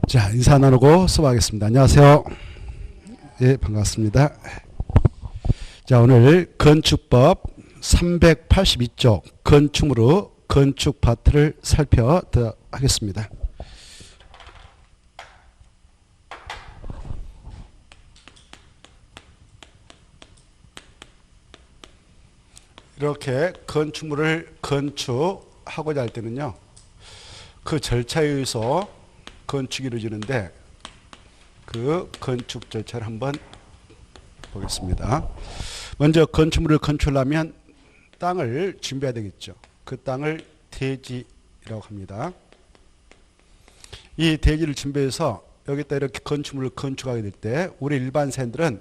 자, 인사 나누고 수업하겠습니다. 안녕하세요. 예, 반갑습니다. 자, 오늘 건축법 382쪽 건축물의 건축 파트를 살펴보도록 하겠습니다. 이렇게 건축물을 건축하고자 할 때는요, 그 절차에 의해서 건축이 이루어지는데 그 건축 절차를 한번 보겠습니다. 먼저 건축물을 건축하려면 땅을 준비해야 되겠죠. 그 땅을 대지라고 합니다. 이 대지를 준비해서 여기다 이렇게 건축물을 건축하게 될 때 우리 일반생들은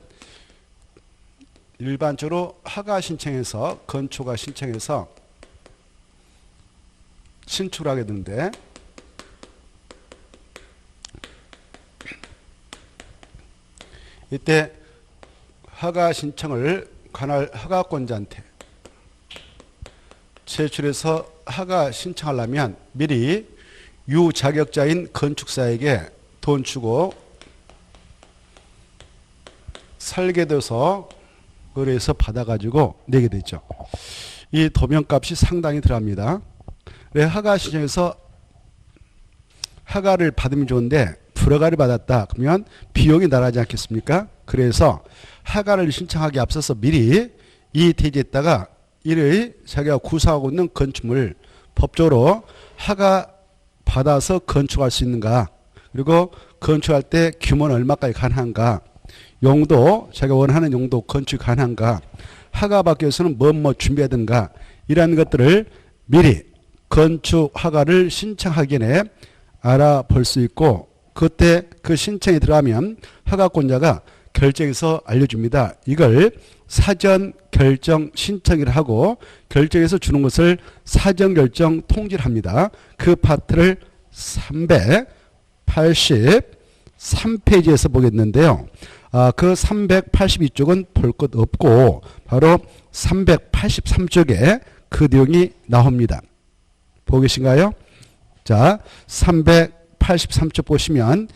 일반적으로 허가 신청해서 건축허가 신청해서 신축을 하게 되는데, 이때 허가 신청을 관할 허가권자한테 제출해서 허가 신청하려면 미리 유자격자인 건축사에게 돈 주고 설계도서 의뢰해서 받아가지고 내게 되죠. 이 도면값이 상당히 들어갑니다. 왜 허가 신청해서 허가를 받으면 좋은데 불허가를 받았다 그러면 비용이 나가지 않겠습니까? 그래서 허가를 신청하기 앞서서 미리 이 대지에다가 이를 자기가 구상하고 있는 건축물 법적으로 허가 받아서 건축할 수 있는가, 그리고 건축할 때 규모는 얼마까지 가능한가, 용도 자기가 원하는 용도 건축 가능한가, 허가 받기 위해서는 뭐 준비해야 되는가, 이런 것들을 미리 건축 허가를 신청하기 전에 알아볼 수 있고, 그때 그 신청이 들어가면 허가권자가 결정해서 알려줍니다. 이걸 사전 결정 신청을 하고 결정해서 주는 것을 사전 결정 통지를 합니다. 그 파트를 383페이지에서 보겠는데요. 그 382쪽은 볼 것 없고 바로 383쪽에 그 내용이 나옵니다. 보고 계신가요? 자, 383쪽 보시면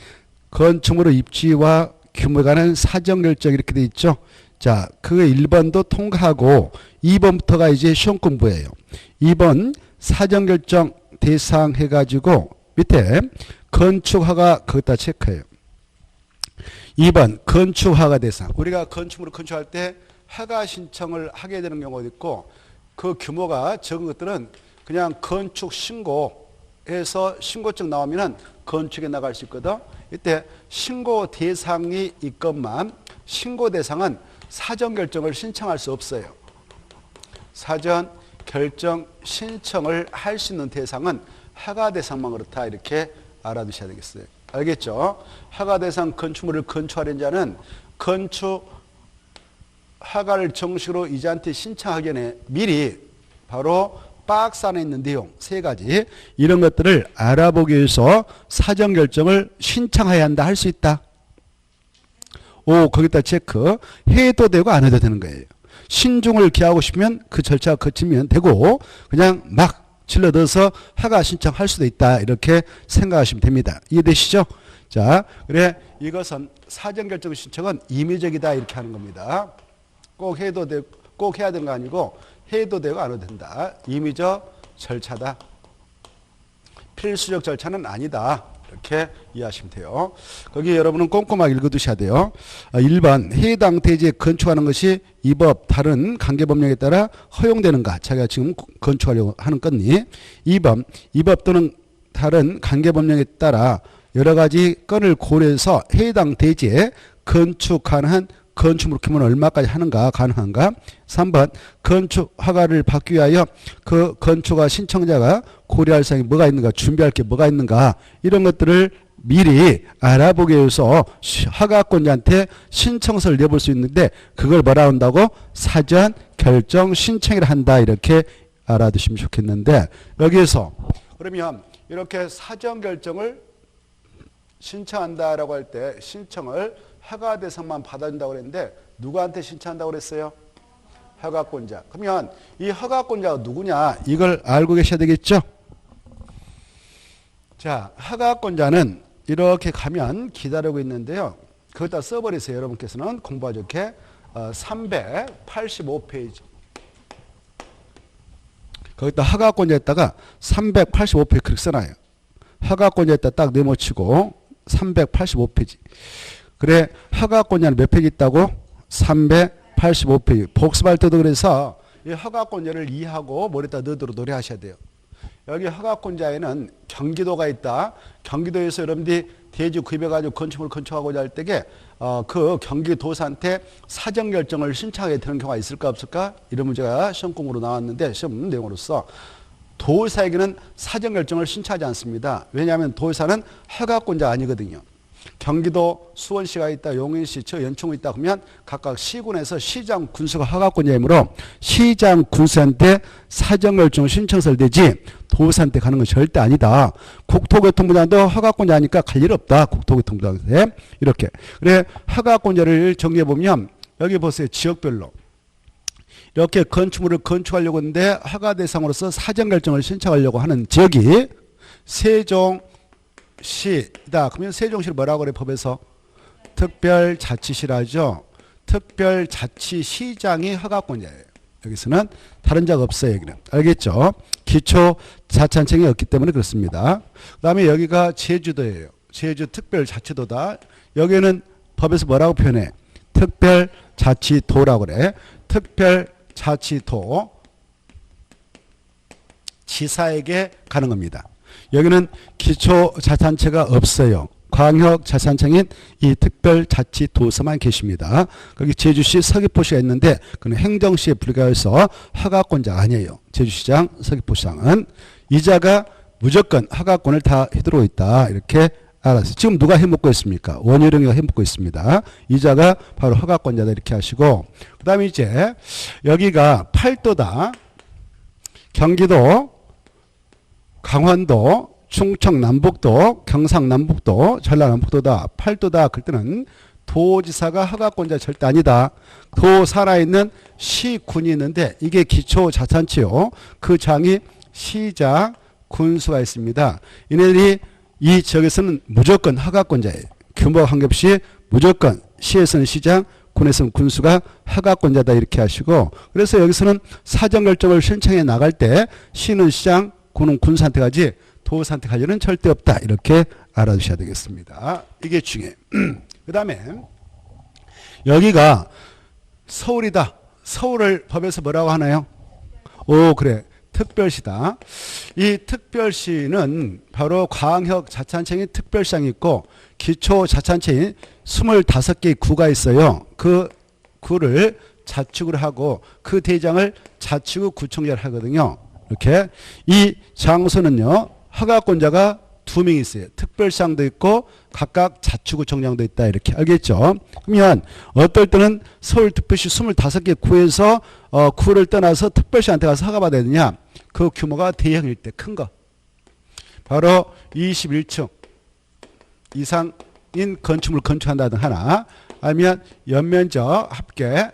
건축물의 입지와 규모에 관한 사전결정 이렇게 돼 있죠. 자, 그 1번도 통과하고 2번부터가 이제 시험 공부예요. 2번 사전결정 대상 해가지고 밑에 건축허가 거기다 체크해요. 2번 건축허가 대상. 우리가 건축물을 건축할 때 허가 신청을 하게 되는 경우가 있고, 그 규모가 적은 것들은 그냥 건축 신고해서 신고증 나오면은 건축에 나갈 수 있거든. 이때 신고 대상이 있건만 신고 대상은 사전 결정을 신청할 수 없어요. 사전 결정 신청을 할 수 있는 대상은 허가 대상만 그렇다, 이렇게 알아두셔야 되겠어요. 알겠죠? 허가 대상 건축물을 건축하려는 자는 건축 허가를 정식으로 이자한테 신청하기 전에 미리 바로 박스 안에 있는 내용 3가지 이런 것들을 알아보기 위해서 사전 결정을 신청해야 한다, 할 수 있다. 오, 거기다 체크. 해도 되고 안 해도 되는 거예요. 신중을 기하고 싶으면 그 절차가 거치면 되고, 그냥 막 질러넣어서 허가 신청할 수도 있다, 이렇게 생각하시면 됩니다. 이해되시죠? 자, 그래 이것은 사전 결정 신청은 임의적이다, 이렇게 하는 겁니다. 꼭 해도 되고 꼭 해야 되는 거 아니고 해도 되고 안 해도 된다. 임의적 절차다. 필수적 절차는 아니다. 이렇게 이해하시면 돼요. 거기 여러분은 꼼꼼하게 읽어두셔야 돼요. 1번 해당 대지에 건축하는 것이 이 법 다른 관계법령에 따라 허용되는가, 자기가 지금 건축하려고 하는 건이. 2번 이 법 또는 다른 관계법령에 따라 여러 가지 건을 고려해서 해당 대지에 건축 가능한 건축물 규모는 얼마까지 하는가, 가능한가. 3번 건축 허가를 받기 위하여 그 건축허가 신청자가 고려할 사항이 뭐가 있는가, 준비할 게 뭐가 있는가, 이런 것들을 미리 알아보기 위해서 허가권자한테 신청서를 내볼 수 있는데, 그걸 뭐라 한다고? 사전 결정 신청을 한다, 이렇게 알아두시면 좋겠는데, 여기에서 그러면 이렇게 사전 결정을 신청한다라고 할 때 신청을 허가 대상만 받아준다고 그랬는데 누구한테 신청한다고 그랬어요? 허가권자. 그러면 이 허가권자가 누구냐, 이걸 알고 계셔야 되겠죠? 자, 허가권자는 이렇게 가면 기다리고 있는데요. 거기다 써버리세요. 여러분께서는 공부가 좋게 385페이지. 거기다 하가권자에다가 385페이지 그렇게 써놔요. 하가권자에다 딱 네모치고 385페이지. 그래 하가권자는 몇 페이지 있다고? 385페이지. 복습할 때도 그래서 이 허가권자를 이해하고 머리에다 넣도록 노래하셔야 돼요. 여기 허가권자에는 경기도가 있다. 경기도에서 여러분들이 대지 구입해가지고 건축물을 건축하고자 할 때에 그 경기도사한테 사정결정을 신청하게 되는 경우가 있을까 없을까? 이런 문제가 시험 공부로 나왔는데 시험 내용으로서 도사에게는 사정결정을 신청하지 않습니다. 왜냐하면 도사는 허가권자가 아니거든요. 경기도 수원시가 있다, 용인시, 저 연천구 있다 그러면 각각 시군에서 시장 군수가 허가권자이므로 시장 군수한테 사정결정 신청서를 내지 도사한테 가는 건 절대 아니다. 국토교통부장도 허가권자니까 갈 일 없다. 국토교통부장한테 이렇게. 그래 허가권자를 정리해 보면 여기 보세요. 지역별로 이렇게 건축물을 건축하려고 하는데 허가 대상으로서 사정결정을 신청하려고 하는 지역이 세종시다. 그러면 세종시를 뭐라고 그래 법에서? 특별자치시라죠. 특별자치시장이 허가권자예요. 여기서는 다른 자가 없어요. 여기는. 알겠죠? 기초자치단체이 없기 때문에 그렇습니다. 그 다음에 여기가 제주도예요. 제주 특별자치도다. 여기는 법에서 뭐라고 표현해? 특별자치도라고 그래. 특별자치도 지사에게 가는 겁니다. 여기는 기초자치단체가 없어요. 광역자치단체인 이 특별자치도서만 계십니다. 거기 제주시 서귀포시가 있는데 그는 행정시에 불과해서 허가권자가 아니에요. 제주시장 서귀포시장은 이자가 무조건 허가권을 다 휘두르고 있다. 이렇게 알았어요. 지금 누가 해먹고 있습니까? 원효령이가 해먹고 있습니다. 이자가 바로 허가권자다. 이렇게 하시고 그 다음에 이제 여기가 팔도다. 경기도, 강원도, 충청 남북도, 경상 남북도, 전라 남북도다. 팔도다. 그럴 때는 도지사가 허가권자 절대 아니다. 도 살아있는 시군이 있는데 이게 기초자치단체요. 그 장이 시장, 군수가 있습니다. 이네들이 이 지역에서는 무조건 허가권자예요. 규모가 관계없이 무조건 시에서는 시장, 군에서는 군수가 허가권자다. 이렇게 하시고 그래서 여기서는 사정결정을 신청해 나갈 때 시는 시장, 군은 군수한테 가지 도사한테 갈 일은 절대 없다. 이렇게 알아두셔야 되겠습니다. 이게 중요해요. 그 다음에 여기가 서울이다. 서울을 법에서 뭐라고 하나요? 오 그래. 특별시다. 이 특별시는 바로 광역자치단체인 특별시장이 있고 기초자치단체인 25개의 구가 있어요. 그 구를 자축을 하고 그 대장을 자치구 구청장을 하거든요. 이렇게 이 장소는요. 허가권자가 2명이 있어요. 특별시장도 있고 각각 자치구청장도 있다. 이렇게 알겠죠? 그러면 어떨 때는 서울특별시 25개 구에서 구를 떠나서 특별시한테 가서 허가받아야 되느냐? 그 규모가 대형일 때 큰 거. 바로 21층 이상인 건축물을 건축한다든 하나 아니면 연면적 합계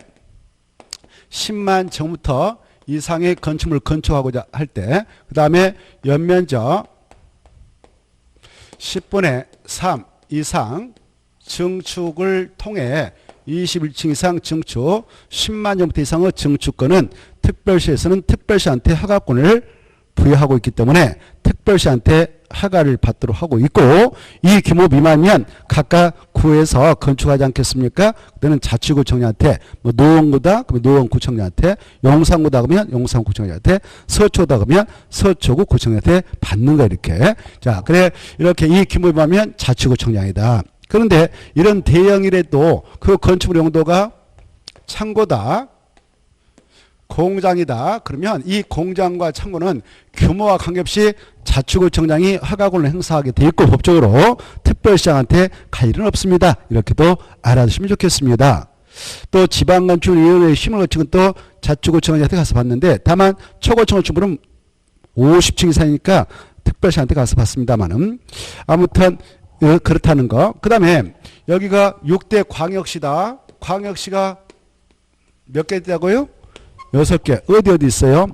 10만 정부터 이상의 건축물을 건축하고자 할 때 그 다음에 연면적 10분의 3 이상 증축을 통해 21층 이상 증축 10만 정부터 이상의 증축권은 특별시에서는 특별시한테 허가권을 부여하고 있기 때문에 특별시한테 허가를 받도록 하고 있고 이 규모 미만이면 각각 구에서 건축하지 않겠습니까? 그때는 자치구청장한테 뭐 노원구다 그러면 노원구청장한테 용산구다 그러면 용산구청장한테 서초다 그러면 서초구 구청장한테 받는 거 이렇게. 자 그래 이렇게 이 규모 미만이면 자치구청장이다. 그런데 이런 대형이라도 그 건축물 용도가 창고다. 공장이다. 그러면 이 공장과 창고는 규모와 관계없이 자치구청장이 허가권을 행사하게 돼 있고 법적으로 특별시장한테 갈 일은 없습니다. 이렇게도 알아두시면 좋겠습니다. 또 지방건축위원회의 힘을 거치고 또 자치구청장한테 가서 받는데 다만 초고층 건축물은 50층 이상이니까 특별시한테 가서 받습니다만은 아무튼 그렇다는 거. 그 다음에 여기가 6대 광역시다. 광역시가 몇 개 있다고요? 6개. 어디 있어요?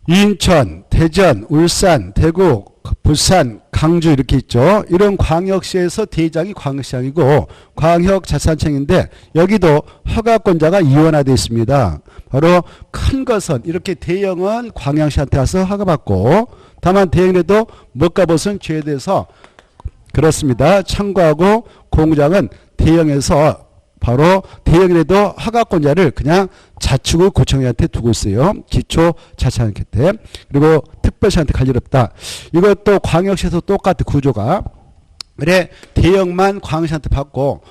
인천, 대전, 울산, 대구, 부산, 강주 이렇게 있죠. 이런 광역시에서 대장이 광역시장이고 광역자치단체인데 여기도 허가권자가 이원화되어 있습니다. 바로 큰 것은 이렇게 대형은 광역시한테 가서 허가받고 다만 대형에도 못가 벗은 제외돼서 그렇습니다. 참고하고 공장은 대형에서 바로 대형에도 허가권자를 그냥 자치구 구청장한테 두고 있어요. 기초자치단체한테. 그리고 특별시한테 갈 일 없다. 이것도 광역시에서 똑같아 구조가. 그래 대형만 광역시한테 받고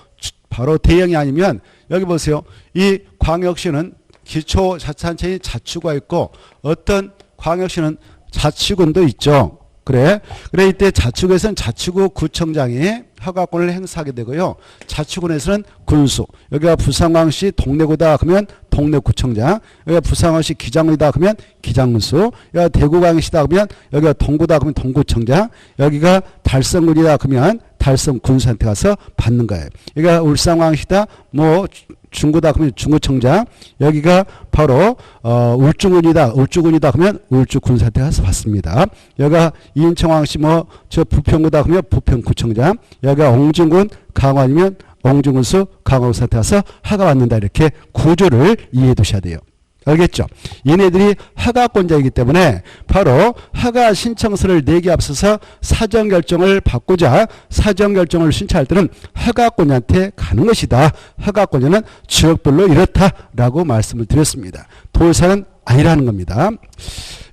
바로 대형이 아니면 여기 보세요. 이 광역시는 기초자치단체인 자치구가 있고 어떤 광역시는 자치구도 있죠. 그래 이때 자치구에서는 자치구 구청장이 허가권을 행사하게 되고요. 자치구에서는 군수. 여기가 부산광역시 동래구다 그러면 동래구청장. 여기가 부산광역시 기장군이다 그러면 기장군수. 여기가 대구광역시다 그러면 여기가 동구다 그러면 동구청장. 여기가 달성군이다 그러면 달성군수한테 가서 받는 거예요. 여기가 울산광역시다 뭐 중구다 그러면 중구청장. 여기가 바로 울주군이다 그러면 울주군수한테 가서 받습니다. 여기가 인천광역시 뭐 저 부평구다 그러면 부평구청장. 여기가 옹진군 강화이면 옹진군수 강화구수한테 가서 허가 받는다. 이렇게 구조를 이해해 두셔야 돼요. 알겠죠? 얘네들이 허가권자이기 때문에 바로 허가 신청서를 내기 앞서서 사전결정을 받고자 사전결정을 신청할 때는 허가권자한테 가는 것이다. 허가권자는 지역별로 이렇다라고 말씀을 드렸습니다. 도의사는 아니라는 겁니다.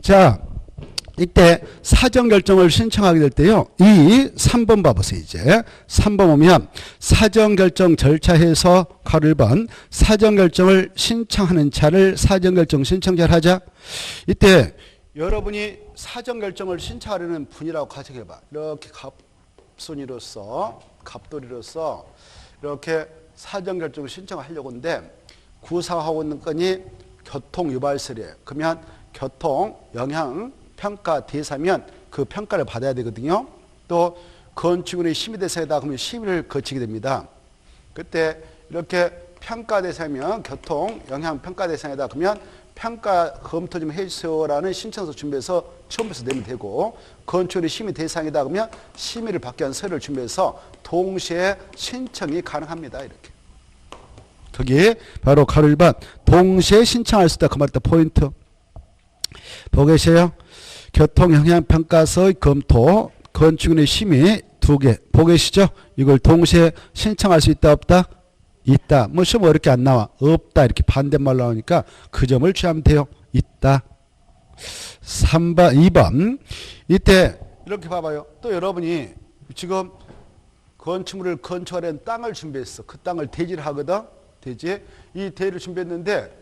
자, 이때 사전결정을 신청하게 될 때요. 이 3번 봐보세요. 이제 3번 보면 사전결정 절차에서 가로 1번 사전결정을 신청하는 차를 사전결정 신청자를 하자. 이때 여러분이 사전결정을 신청하려는 분이라고 가정해봐. 이렇게 갑돌이로서 이렇게 사전결정을 신청하려고 하는데 구사하고 있는 건이 교통유발설이에요. 그러면 교통영향 평가 대사면 그 평가를 받아야 되거든요. 또 건축운의 심의 대상이다 그러면 심의를 거치게 됩니다. 그때 이렇게 평가 대상이면 교통 영향 평가 대상이다 그러면 평가 검토 좀 해주세요라는 신청서 준비해서 처음부터 내면 되고 건축운의 심의 대상이다 그러면 심의를 받기 위한 서류를 준비해서 동시에 신청이 가능합니다. 이렇게. 거기에 바로 가로 1번 동시에 신청할 수 있다. 그 말이다. 포인트. 보고 계세요? 교통영향평가서의 검토, 건축운의 심의 2개 보고 계시죠? 이걸 동시에 신청할 수 있다 없다? 있다. 뭐 시험 어렵게 안 나와. 없다 이렇게 반대말 나오니까 그 점을 취하면 돼요. 있다. 3번, 2번 이때 이렇게 봐봐요. 또 여러분이 지금 건축물을 건축하려는 땅을 준비했어. 그 땅을 대지를 하거든. 대지. 이 대지를 준비했는데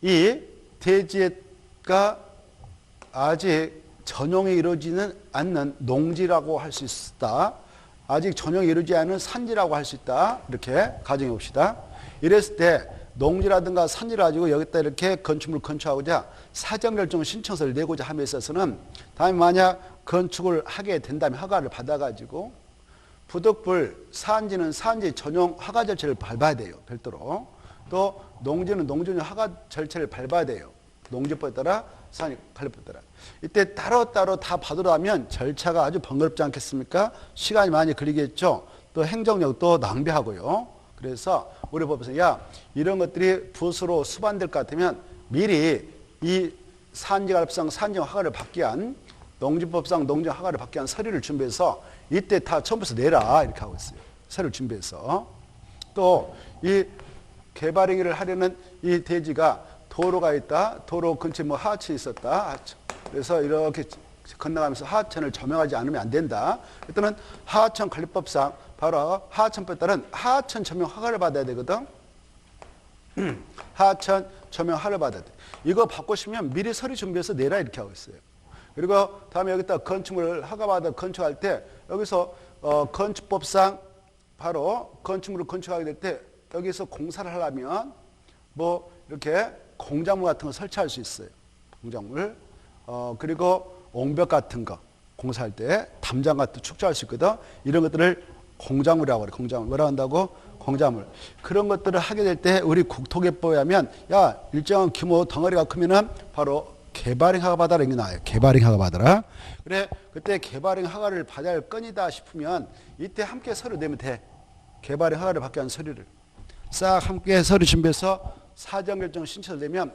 이 대지가 아직 전용이 이루어지는 않는 농지라고 할 수 있다. 아직 전용이 이루어지지 않은 산지라고 할 수 있다. 이렇게 가정해 봅시다. 이랬을 때 농지라든가 산지를 가지고 여기다 이렇게 건축물을 건축하고자 사전결정 신청서를 내고자 함에 있어서는 다음에 만약 건축을 하게 된다면 허가를 받아가지고 부득불 산지는 산지 전용 허가 절차를 밟아야 돼요. 별도로. 또 농지는 농지는 허가 절차를 밟아야 돼요. 농지법에 따라 산지관리법에 따라. 이때 따로따로 다 받으려면 절차가 아주 번거롭지 않겠습니까? 시간이 많이 걸리겠죠. 또 행정력도 낭비하고요. 그래서 우리 법에서 야 이런 것들이 붓으로 수반될 것 같으면 미리 이 산지관리법상 산지 허가를 받기 위한 농지법상 농지 허가를 받기 위한 서류를 준비해서 이때 다 처음부터 내라 이렇게 하고 있어요. 서류를 준비해서. 또 이 개발행위를 하려는 이 대지가 도로가 있다. 도로 근처에 뭐 하천이 있었다. 하천. 그래서 이렇게 건너가면서 하천을 조명하지 않으면 안 된다. 일단은 하천관리법상 바로 하천법에 따른 하천 조명 허가를 받아야 되거든. 하천 조명 허가를 받아야 돼. 이거 받고 싶으면 미리 서류 준비해서 내라 이렇게 하고 있어요. 그리고 다음에 여기다 건축물을 허가받아 건축할 때 여기서 건축법상 바로 건축물을 건축하게 될 때 여기서 공사를 하려면 뭐 이렇게 공작물 같은 거 설치할 수 있어요. 공작물. 그리고 옹벽 같은 거 공사할 때 담장 같은 거 축조할 수 있거든. 이런 것들을 공작물이라고 그래. 공작물. 뭐라 한다고? 공작물. 그런 것들을 하게 될 때 우리 국토개법에 하면 야 일정한 규모 덩어리가 크면은 바로 개발행 허가 받아라 이게 나와요. 개발행 허가 받아라. 그래 그때 개발행 허가를 받아야 할 건이다 싶으면 이때 함께 서류 내면 돼. 개발행 허가를 받기 위한 서류를 싹 함께 서류 준비해서 사전결정 신청을 내면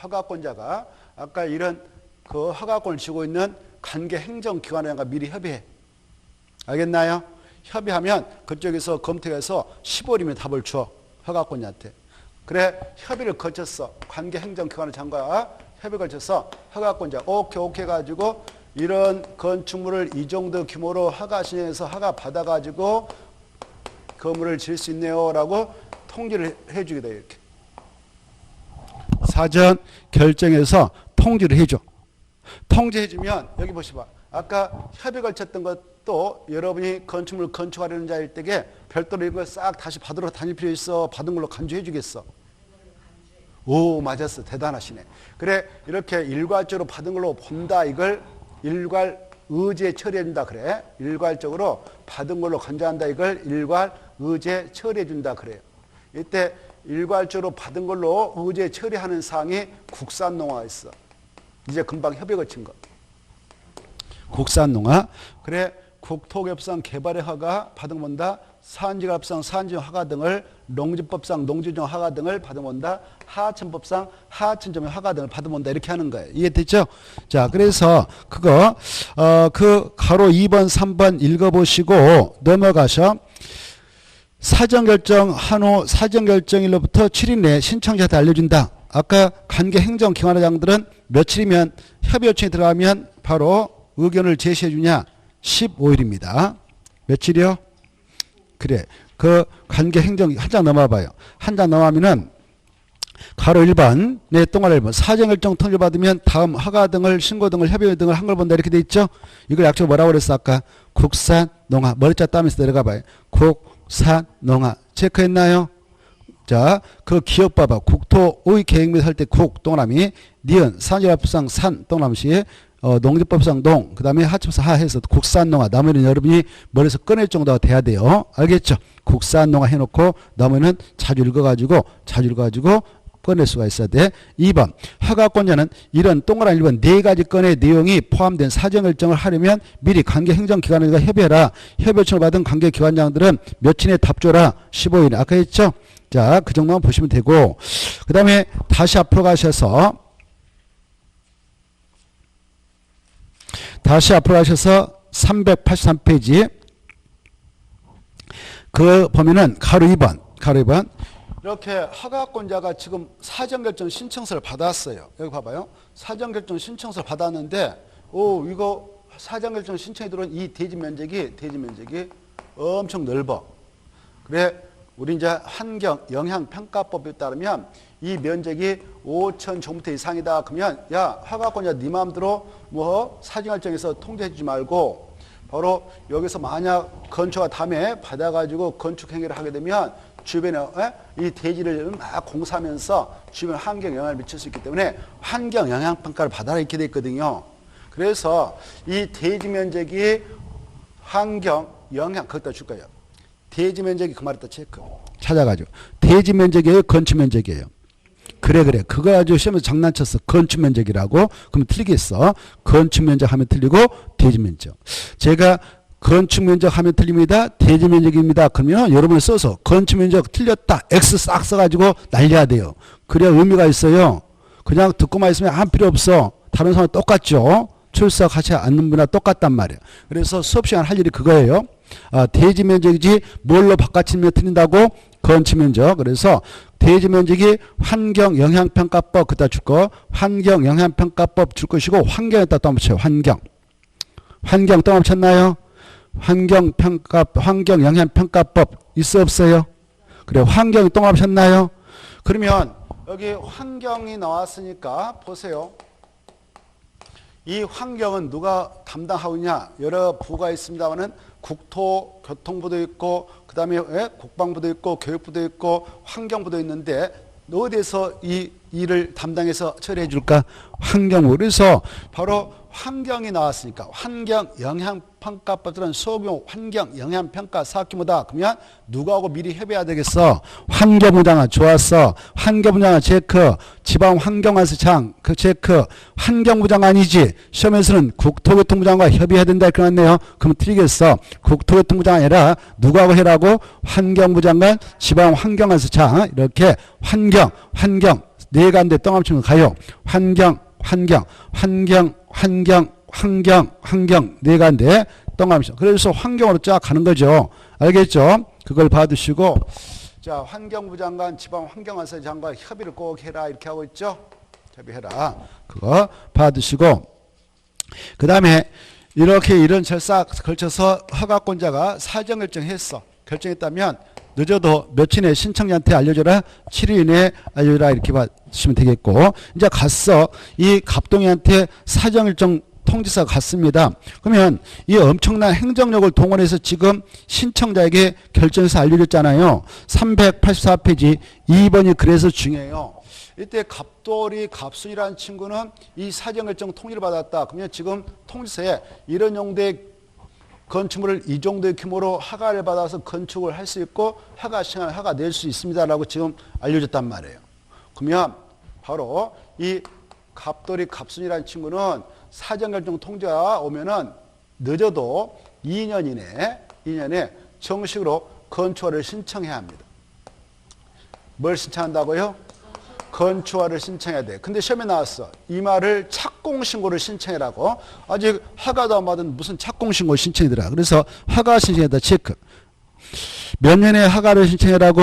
허가권자가 아까 이런 그 허가권을 쥐고 있는 관계 행정기관과 미리 협의해. 알겠나요? 협의하면 그쪽에서 검토해서 15일이면 답을 줘. 허가권자한테. 그래 협의를 거쳤어. 관계 행정기관의 장과 협의를 거쳐서 허가권자 오케이 가지고 이런 건축물을 이 정도 규모로 허가 신청해서 허가 받아가지고 건물을 지을 수 있네요 라고 통지를 해주게 돼요. 이렇게. 사전 결정해서 통지를 해줘. 통지해주면 여기 보시봐. 아까 협의 걸쳤던 것도 여러분이 건축물 건축하려는 자일 때에 별도로 이걸 싹 다시 받으러 다닐 필요 있어. 받은 걸로 간주해 주겠어. 오 맞았어. 대단하시네. 그래 이렇게 일괄적으로 받은 걸로 본다. 이걸 일괄 의제 처리해 준다. 그래. 일괄적으로 받은 걸로 간주한다. 이걸 일괄 의제 처리해 준다. 그래요. 이때 일괄적으로 받은 걸로 의제 처리하는 사항이 국산농화가 있어. 이제 금방 협의 거친 거. 국산농화. 그래 국토교섭상 개발의 허가 받은 본다. 산지가업상 산지정 허가 등을 농지법상 농지정 허가 등을 받은 본다. 하천법상 하천점 허가 등을 받은 본다. 이렇게 하는 거예요. 이해됐죠? 자, 그래서 그거 그 가로 2번 3번 읽어보시고 넘어가셔. 사전결정 한 후 사전결정일로부터 7일 내에 신청자한테 알려준다. 아까 관계행정기관장들은 며칠이면 협의 요청이 들어가면 바로 의견을 제시해 주냐? 15일입니다. 며칠이요? 그래. 그 관계행정 한 장 넘어봐요. 한 장 넘어가면은 가로 1번 내 동아리 1번 사전결정 통지를 받으면 다음 허가 등을 신고 등을 협의 등을 한 걸 본다 이렇게 돼 있죠. 이걸 약속 뭐라고 그랬어 아까? 국산농화 머리자 따면서 내려가 봐요. 국산농화 체크했나요? 자, 그 기억 봐봐. 국토의 계획 및 할 때 국 동그라미 니은 산지법상 산 동그라미시 농지법상 농 그 다음에 하천법상 하 해서 국산농화 나머지는 여러분이 머리에서 꺼낼 정도가 돼야 돼요. 알겠죠? 국산농화 해놓고 나머지는 자주 읽어가지고 꺼낼 수가 있어야 돼. 2번 허가권자는 이런 동그라미 1번 네 가지 건의 내용이 포함된 사전결정을 하려면 미리 관계행정기관과 협의해라. 협의 요청을 받은 관계기관장들은 며칠에 답 줘라. 15일 아까 했죠? 자, 그 정도만 보시면 되고 그 다음에 다시 앞으로 가셔서 383페이지 그 보면은 가로 2번 이렇게 허가권자가 지금 사전결정 신청서를 받았어요. 여기 봐봐요. 사전결정 신청서를 받았는데 이거 사전결정 신청이 들어온 이 대지 면적이 엄청 넓어. 그래 우리 이제 환경 영향평가법에 따르면 이 면적이 5천 제곱미터 이상이다. 그러면 야 허가권자 네 마음대로 뭐 사전결정에서 통제해주지 말고 바로 여기서 만약 건축가 다음에 받아가지고 건축 행위를 하게 되면 주변에 이 대지를 막 공사하면서 주변 환경 영향을 미칠 수 있기 때문에 환경 영향평가를 받아라 이렇게 돼 있거든요. 그래서 이 대지 면적이 환경 영향 거기다 줄 거예요. 대지 면적이 그 말에다 체크 찾아가지고 대지 면적이에요 건축 면적이에요. 그래 그거 가지고 시험에서 장난쳤어. 건축 면적이라고 그러면 틀리겠어. 건축 면적 하면 틀리고 대지 면적 제가 건축 면적 하면 틀립니다. 대지 면적입니다. 그러면 여러분이 써서 건축 면적 틀렸다. X 싹 써가지고 날려야 돼요. 그래야 의미가 있어요. 그냥 듣고만 있으면 아무 필요 없어. 다른 사람 똑같죠. 출석하지 않는 분이나 똑같단 말이에요. 그래서 수업 시간 할 일이 그거예요. 대지 면적이지 뭘로 바꿔치면 틀린다고? 건축 면적. 그래서 대지 면적이 환경영향평가법 그다 줄 거. 환경영향평가법 줄 것이고 환경에다 또 한번 쳐요. 환경 또 한번 쳤나요? 환경영향평가법 있어 없어요? 그래 환경이 또 한번 쳤나요? 그러면 여기 환경이 나왔으니까 보세요. 이 환경은 누가 담당하고 있냐? 여러 부가 있습니다만은 국토, 교통부도 있고 그다음에 국방부도 있고 교육부도 있고 환경부도 있는데 어디에서 이 일을 담당해서 처리해 줄까? 환경부. 그래서 바로 환경이 나왔으니까 환경 영향평가법들은 소규모 환경 영향평가 사학기무다. 그러면 누구하고 미리 협의해야 되겠어? 환경부 장관. 좋았어. 환경부 장관 체크. 지방환경안수장 그 체크. 환경부 장관이지. 시험에서는 국토교통부 장관과 협의해야 된다 이렇게 나왔네요. 그럼 틀리겠어. 국토교통부 장관 아니라 누구하고 해라고? 환경부 장관 지방환경안수장. 이렇게 환경 네 가운데 똥함치면 가요. 환경 네 가운데 똥함치. 그래서 환경으로 쫙 가는 거죠. 알겠죠? 그걸 봐두시고, 자, 환경부 장관, 지방환경안수 장관 협의를 꼭 해라 이렇게 하고 있죠. 협의해라. 그거 봐두시고, 그 다음에 이렇게 이런 절차 걸쳐서 허가권자가 사정결정했어. 결정했다면 늦어도 며칠 내에 신청자한테 알려줘라. 7일 이내에 알려줘라. 이렇게 봐주시면 되겠고. 이제 갔어. 이 갑동이한테 사정일정 통지서가 갔습니다. 그러면 이 엄청난 행정력을 동원해서 지금 신청자에게 결정해서 알려줬잖아요. 384페이지 2번이 그래서 중요해요. 이때 갑돌이 갑순이라는 친구는 이 사정결정 통지를 받았다. 그러면 지금 통지서에 이런 용도의 건축물을 이 정도의 규모로 허가를 받아서 건축을 할 수 있고 허가 시간을 허가 낼 수 있습니다라고 지금 알려줬단 말이에요. 그러면 바로 이 갑돌이 갑순이라는 친구는 사정결정 통지가 오면은 늦어도 2년 이내에 정식으로 건축허를 신청해야 합니다. 뭘 신청한다고요? 건축허를 신청해야 돼. 근데 시험에 나왔어. 이 말을 착공신고를 신청해라고. 아직 허가도 안 받은 무슨 착공신고 신청이더라. 그래서 허가 신청에다 체크. 몇 년에 허가를 신청해라고?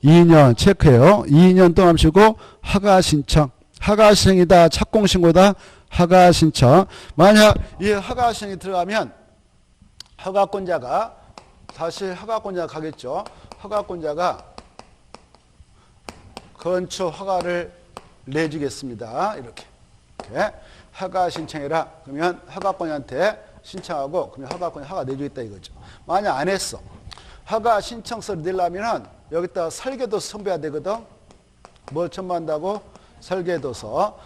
2년 체크해요. 2년 동안 쉬고 허가 신청. 허가 신청이다. 착공신고다. 허가 신청. 만약 이 허가 신청이 들어가면 허가권자가 다시 허가권자가 가겠죠. 허가권자가 건축 허가를 내주겠습니다. 이렇게 허가 신청해라. 그러면 허가권한테 신청하고 그러면 허가권이 허가 내주겠다 이거죠. 만약 안 했어. 허가 신청서를 내려면 여기다가 설계도서 첨부해야 되거든. 뭘 첨부한다고? 설계도서.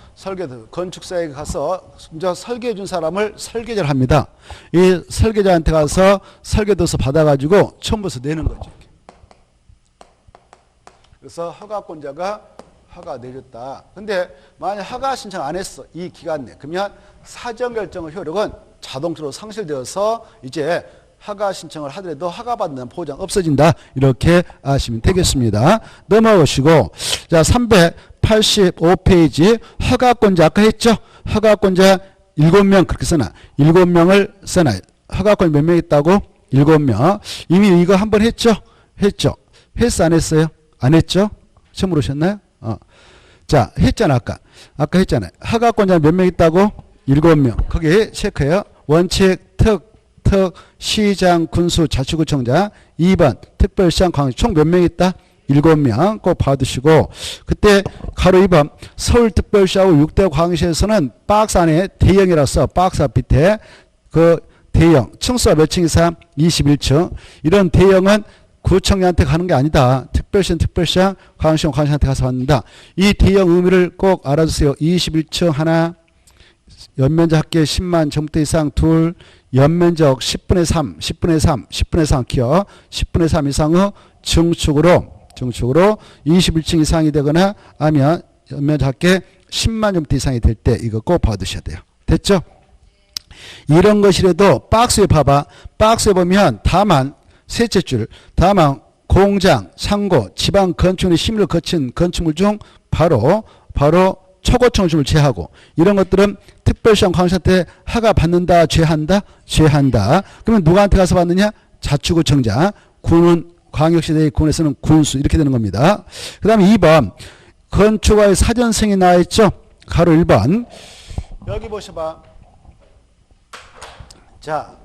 건축사에 가서 이제 설계해 준 사람을 설계자를 합니다. 이 설계자한테 가서 설계도서 받아가지고 첨부서 내는 거죠. 그래서 허가권자가 허가 내줬다. 근데 만약 허가 신청 안 했어. 이 기간 내. 그러면 사정결정의 효력은 자동적으로 상실되어서 이제 허가 신청을 하더라도 허가받는 보장 없어진다. 이렇게 아시면 되겠습니다. 넘어오시고 자 385페이지 허가권자 아까 했죠. 허가권자 7명 그렇게 써놔. 7명을 써놔. 허가권이 몇 명 있다고? 7명. 이미 이거 한번 했죠. 했어 안 했어요? 안 했죠? 처음 물으셨나요? 자, 했잖아, 아까 했잖아요. 허가권자 몇 명 있다고? 7명. 거기 체크해요. 원칙, 특, 시장, 군수, 자치구청장. 2번, 특별시장, 광주. 총 몇 명 있다? 7명. 꼭 봐두시고. 그때 가로 2번, 서울특별시하고 6대 광역시에서는 박스 안에 대형이라서 박스 앞밑에 그 대형. 층수가 몇 층 이상? 21층. 이런 대형은 구청장한테 가는 게 아니다. 특별시는 특별시장, 광역시는 광역시한테 가서 받는다. 이 대형 의미를 꼭 알아두세요. 21층 하나, 연면적 합계 10만 정대 이상 둘, 연면적 10분의 3, 10분의 3 키워 10분의 3 이상의 증축으로 21층 이상이 되거나 아니면 연면적 합계 10만 정대 이상이 될 때 이거 꼭 받으셔야 돼요. 됐죠? 이런 것이라도 박스에 봐봐. 박스에 보면 다만 셋째 줄, 다만 공장, 상고, 지방 건축의 심의를 거친 건축물 중 바로 초고층을 제하고 이런 것들은 특별시장 광역시한테 허가 받는다, 제한다. 그러면 누구한테 가서 받느냐? 자치구청장, 군은 광역시 내 군에서는 군수 이렇게 되는 겁니다. 그 다음에 2번 건축과의 사전승인이 나와 있죠. 가로 1번 여기 보셔봐. 자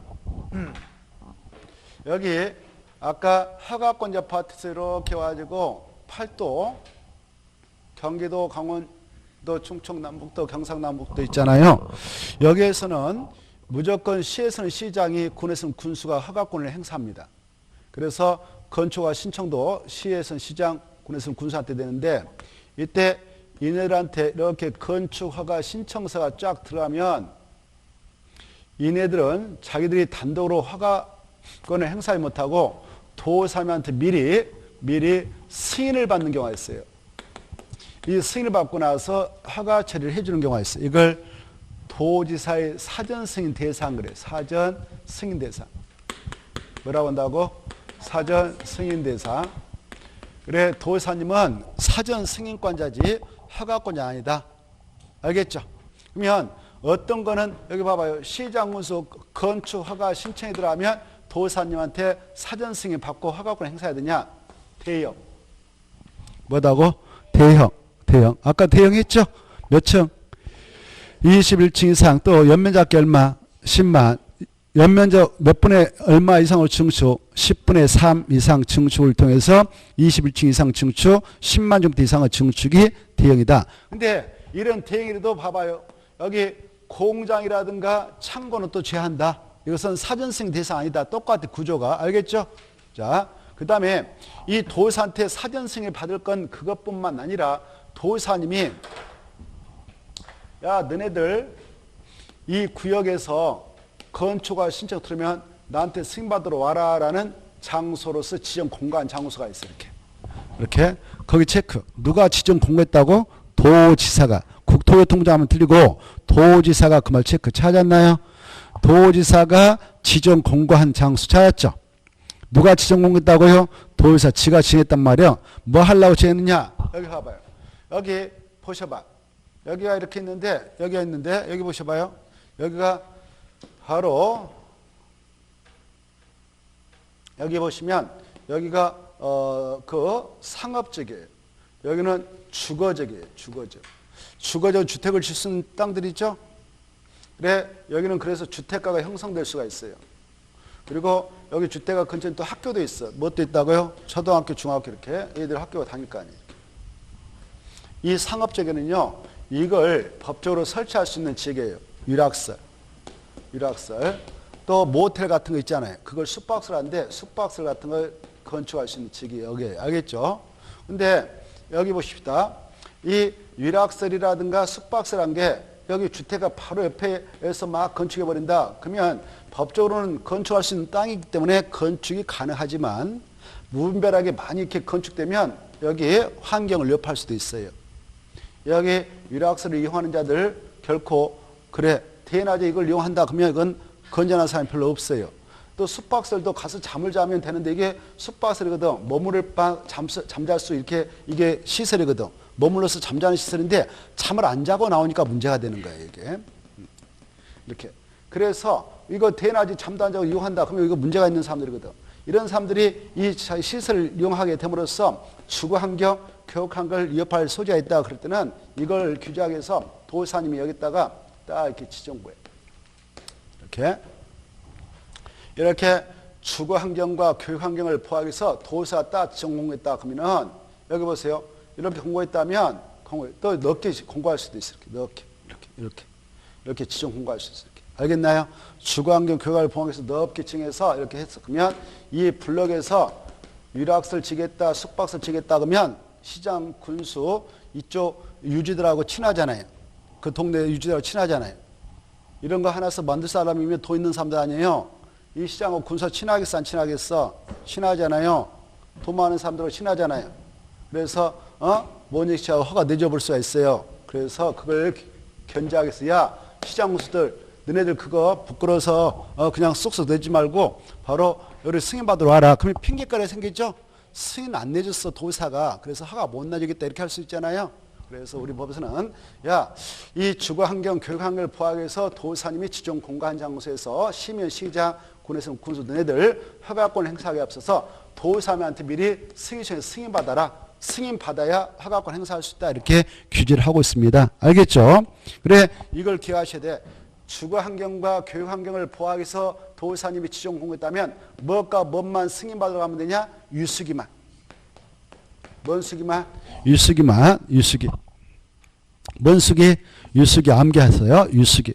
여기 아까 허가권자 파트에서 이렇게 와가지고 팔도 경기도 강원도 충청 남북도 경상남북도 있잖아요. 여기에서는 무조건 시에서는 시장이 군에서는 군수가 허가권을 행사합니다. 그래서 건축과 신청도 시에서는 시장 군에서는 군수한테 되는데 이때 이네들한테 이렇게 건축 허가 신청서가 쫙 들어가면 이네들은 자기들이 단독으로 허가권을 행사하지 못하고 도사님한테 미리 승인을 받는 경우가 있어요. 이 승인을 받고 나서 허가 처리를 해주는 경우가 있어요. 이걸 도지사의 사전 승인 대상 그래요. 사전 승인 대상. 뭐라고 한다고? 사전 승인 대상. 그래, 도사님은 사전 승인권자지 허가권이 아니다. 알겠죠? 그러면 어떤 거는 여기 봐봐요. 시장군수 건축 허가 신청이 들어가면 도사님한테 사전 승인 받고 허가권 행사해야 되냐? 대형. 뭐다고? 대형. 아까 대형 했죠? 몇 층? 21층 이상. 또 연면적이 얼마? 10만. 연면적 몇 분의 얼마 이상으로 증축? 10분의 3 이상 증축을 통해서 21층 이상 증축, 10만 정도 이상의 증축이 대형이다. 근데 이런 대형이라도 봐봐요. 여기 공장이라든가 창고는 또 제한다. 이것은 사전승인 대상 아니다. 똑같아 구조가. 알겠죠? 자, 그 다음에 이 도사한테 사전승인을 받을 건 그것뿐만 아니라 도사님이 야 너네들 이 구역에서 건축허가 신청 들으면 나한테 승인받으러 와라 라는 장소로서 지정 공고한 장소가 있어요. 이렇게 거기 체크. 누가 지정 공고했다고? 도지사가. 국토교통부장하면 틀리고 도지사가 그 말 체크 찾았나요? 도지사가 지정 공고한 장소 찾았죠? 누가 지정 공고했다고요? 도지사 지가 지정했단 말이에요. 뭐 하려고 지정했느냐? 여기 봐봐요. 여기 보셔봐. 여기가 이렇게 있는데 여기가 있는데 여기 보셔봐요. 여기가 바로 여기 보시면 여기가 그 상업적이에요. 여기는 주거적이에요. 주거적 주택을 질 수 있는 땅들이 있죠. 그래 여기는 그래서 주택가가 형성될 수가 있어요. 그리고 여기 주택가 근처에 또 학교도 있어. 뭣도 있다고요? 초등학교, 중학교 이렇게 애들 학교가 다닐 거 아니에요. 이 상업적에는요. 이걸 법적으로 설치할 수 있는 지역이에요. 유락설. 또 모텔 같은 거 있잖아요. 그걸 숙박설하는데 숙박설 같은 걸 건축할 수 있는 지역이 여기에요. 알겠죠? 근데 여기 보십시다. 이 유락설이라든가 숙박설한 게 여기 주택가 바로 옆에서 막 건축해버린다. 그러면 법적으로는 건축할 수 있는 땅이기 때문에 건축이 가능하지만 무분별하게 많이 이렇게 건축되면 여기 환경을 위협할 수도 있어요. 여기 유락설을 이용하는 자들 결코 그래 대낮에 이걸 이용한다 그러면 이건 건전한 사람이 별로 없어요. 또 숙박설도 가서 잠을 자면 되는데 이게 숙박설이거든. 머무를 방 잠잘 수 이렇게 이게 시설이거든. 머물러서 잠자는 시설인데 잠을 안 자고 나오니까 문제가 되는 거예요. 이게 이렇게. 그래서 이거 대낮에 잠도 안 자고 이용한다 그러면 이거 문제가 있는 사람들이거든. 이런 사람들이 이 시설을 이용하게 됨으로써 주거환경, 교육환경을 위협할 소지가 있다 그럴 때는 이걸 규제하기 위해서 도사님이 여기다가 딱 이렇게 지정구해. 이렇게 주거환경과 교육환경을 포함해서 도사가 딱 지정 공고했다 그러면은 여기 보세요. 이렇게 공고했다면 또 넓게 공고할 수도 있어요. 이렇게 지정 공고할 수 있어요. 알겠나요? 주거환경 교육을 포함해서 넓게 칭해서 이렇게 했어. 그러면 이 블럭에서 유락설 지겠다, 숙박설 지겠다 그러면 시장, 군수 이쪽 유지들하고 친하잖아요. 그 동네 유지들하고 친하잖아요. 이런 거 하나서 만들 사람이면 돈 있는 사람들 아니에요. 이 시장하고 군수 친하겠어, 안 친하겠어? 친하잖아요. 돈 많은 사람들하고 친하잖아요. 그래서 모니시하고 허가 내줘볼 수가 있어요. 그래서 그걸 견제하기 위해서 야 시장 군수들 너네들 그거 부끄러워서 그냥 쏙쏙 내지 말고 바로 여기 승인 받으러 와라. 그러면 핑계거리 생기죠. 승인 안 내줬어 도사가. 그래서 허가 못 내주겠다 이렇게 할 수 있잖아요. 그래서 우리 법에서는 야 이 주거환경 교육환경을 포함해서 도사님이 지정 공고한 장소에서 시민 시장 군에서 군수 너네들 허가권을 행사하기에 앞서서 도사님한테 미리 승인 받아라. 승인 받아야 허가권 행사할 수 있다 이렇게 규제를 하고 있습니다. 알겠죠? 그래 이걸 기억하셔야 돼. 주거환경과 교육환경을 포함해서 도사님이 지정 공고했다면 뭐가 뭔만 승인받으러 가면 되냐? 유수기만. 뭔 수기만? 유수기만. 뭔 수기? 유수기 암기하세요. 유수기.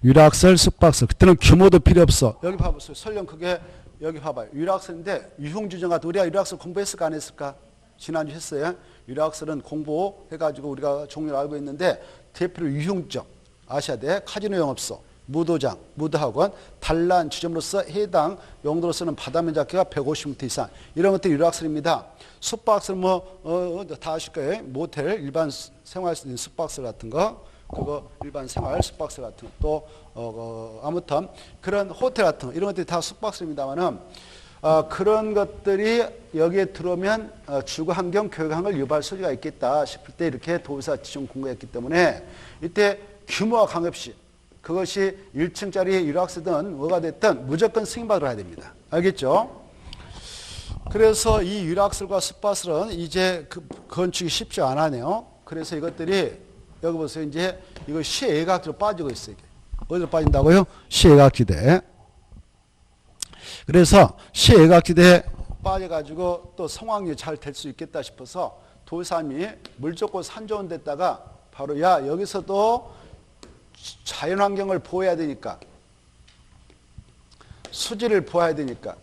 유락설, 숙박설. 그때는 규모도 필요 없어. 여기 봐보세요. 설령 그게 여기 봐봐요. 유락설인데 유흥주점 같은 우리가 유락설 공부했을까 안 했을까? 지난주 했어요. 유락설은 공부해가지고 우리가 종류를 알고 있는데 대표로 유흥적, 아시아대, 카지노 영업소, 무도장, 무도학원, 단란 지점으로서 해당 용도로 쓰는 바다면적기가 150m 이상 이런 것들이 유락설입니다. 숙박설은 다 아실 거예요. 모텔, 일반 생활 숙박설 같은 거, 그거 일반 생활 숙박설 같은 거, 또 아무튼 그런 호텔 같은 거 이런 것들이 다 숙박설입니다만은 그런 것들이 여기에 들어오면 주거환경, 교육환경을 유발할 소지가 있겠다 싶을 때 이렇게 도의사 지정 공고했기 때문에 이때 규모가 관계없이 그것이 1층짜리 유락서든 뭐가 됐든 무조건 승인받으러 해야 됩니다. 알겠죠? 그래서 이 유락설과 숙박설은 이제 건축이 쉽지 않아요. 그래서 이것들이 여기 보세요. 이제 이거 시외곽지로 빠지고 있어요. 어디로 빠진다고요? 시외곽지대. 그래서 시외곽지대에 빠져가지고 또 성황리 잘 될 수 있겠다 싶어서 도의사님이 물 좋고 산 좋은 데다가 바로 야 여기서도 자연환경을 보호해야 되니까 수질을 보호해야 되니까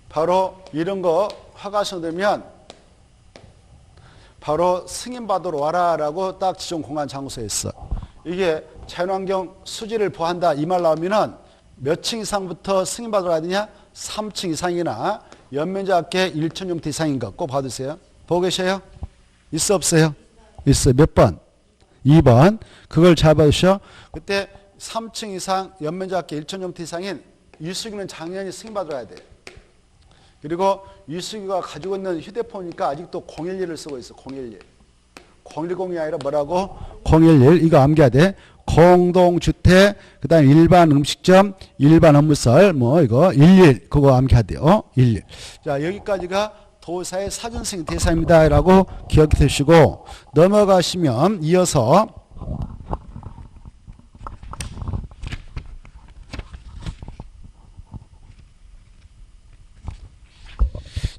바로 이런 거 허가서 되면 바로 승인받으러 와라라고 딱 지정 공간 장소에 있어. 이게 자연환경 수질을 보호한다 이 말 나오면은 몇 층 이상부터 승인받으러 가야 되냐? 3층 이상이나 연면적계 1,000제곱미터 이상인 거 꼭 봐두세요. 보고 계셔요? 있어 없어요? 있어요. 몇 번? 2번. 그걸 잘 봐주셔. 그때 3층 이상 연면적계 1,000제곱미터 이상인 유수기는 작년에 승인받으러 가야 돼요. 그리고 유수기가 가지고 있는 휴대폰이니까 아직도 011을 쓰고 있어. 011. 010이 아니라 뭐라고? 011. 이거 암기해야 돼. 공동주택, 그 다음에 일반 음식점, 일반 업무설, 이거 11. 그거 암기해야 돼요. 11. 자, 여기까지가 도사의 사전승인 대사입니다. 라고 기억해 두시고, 넘어가시면 이어서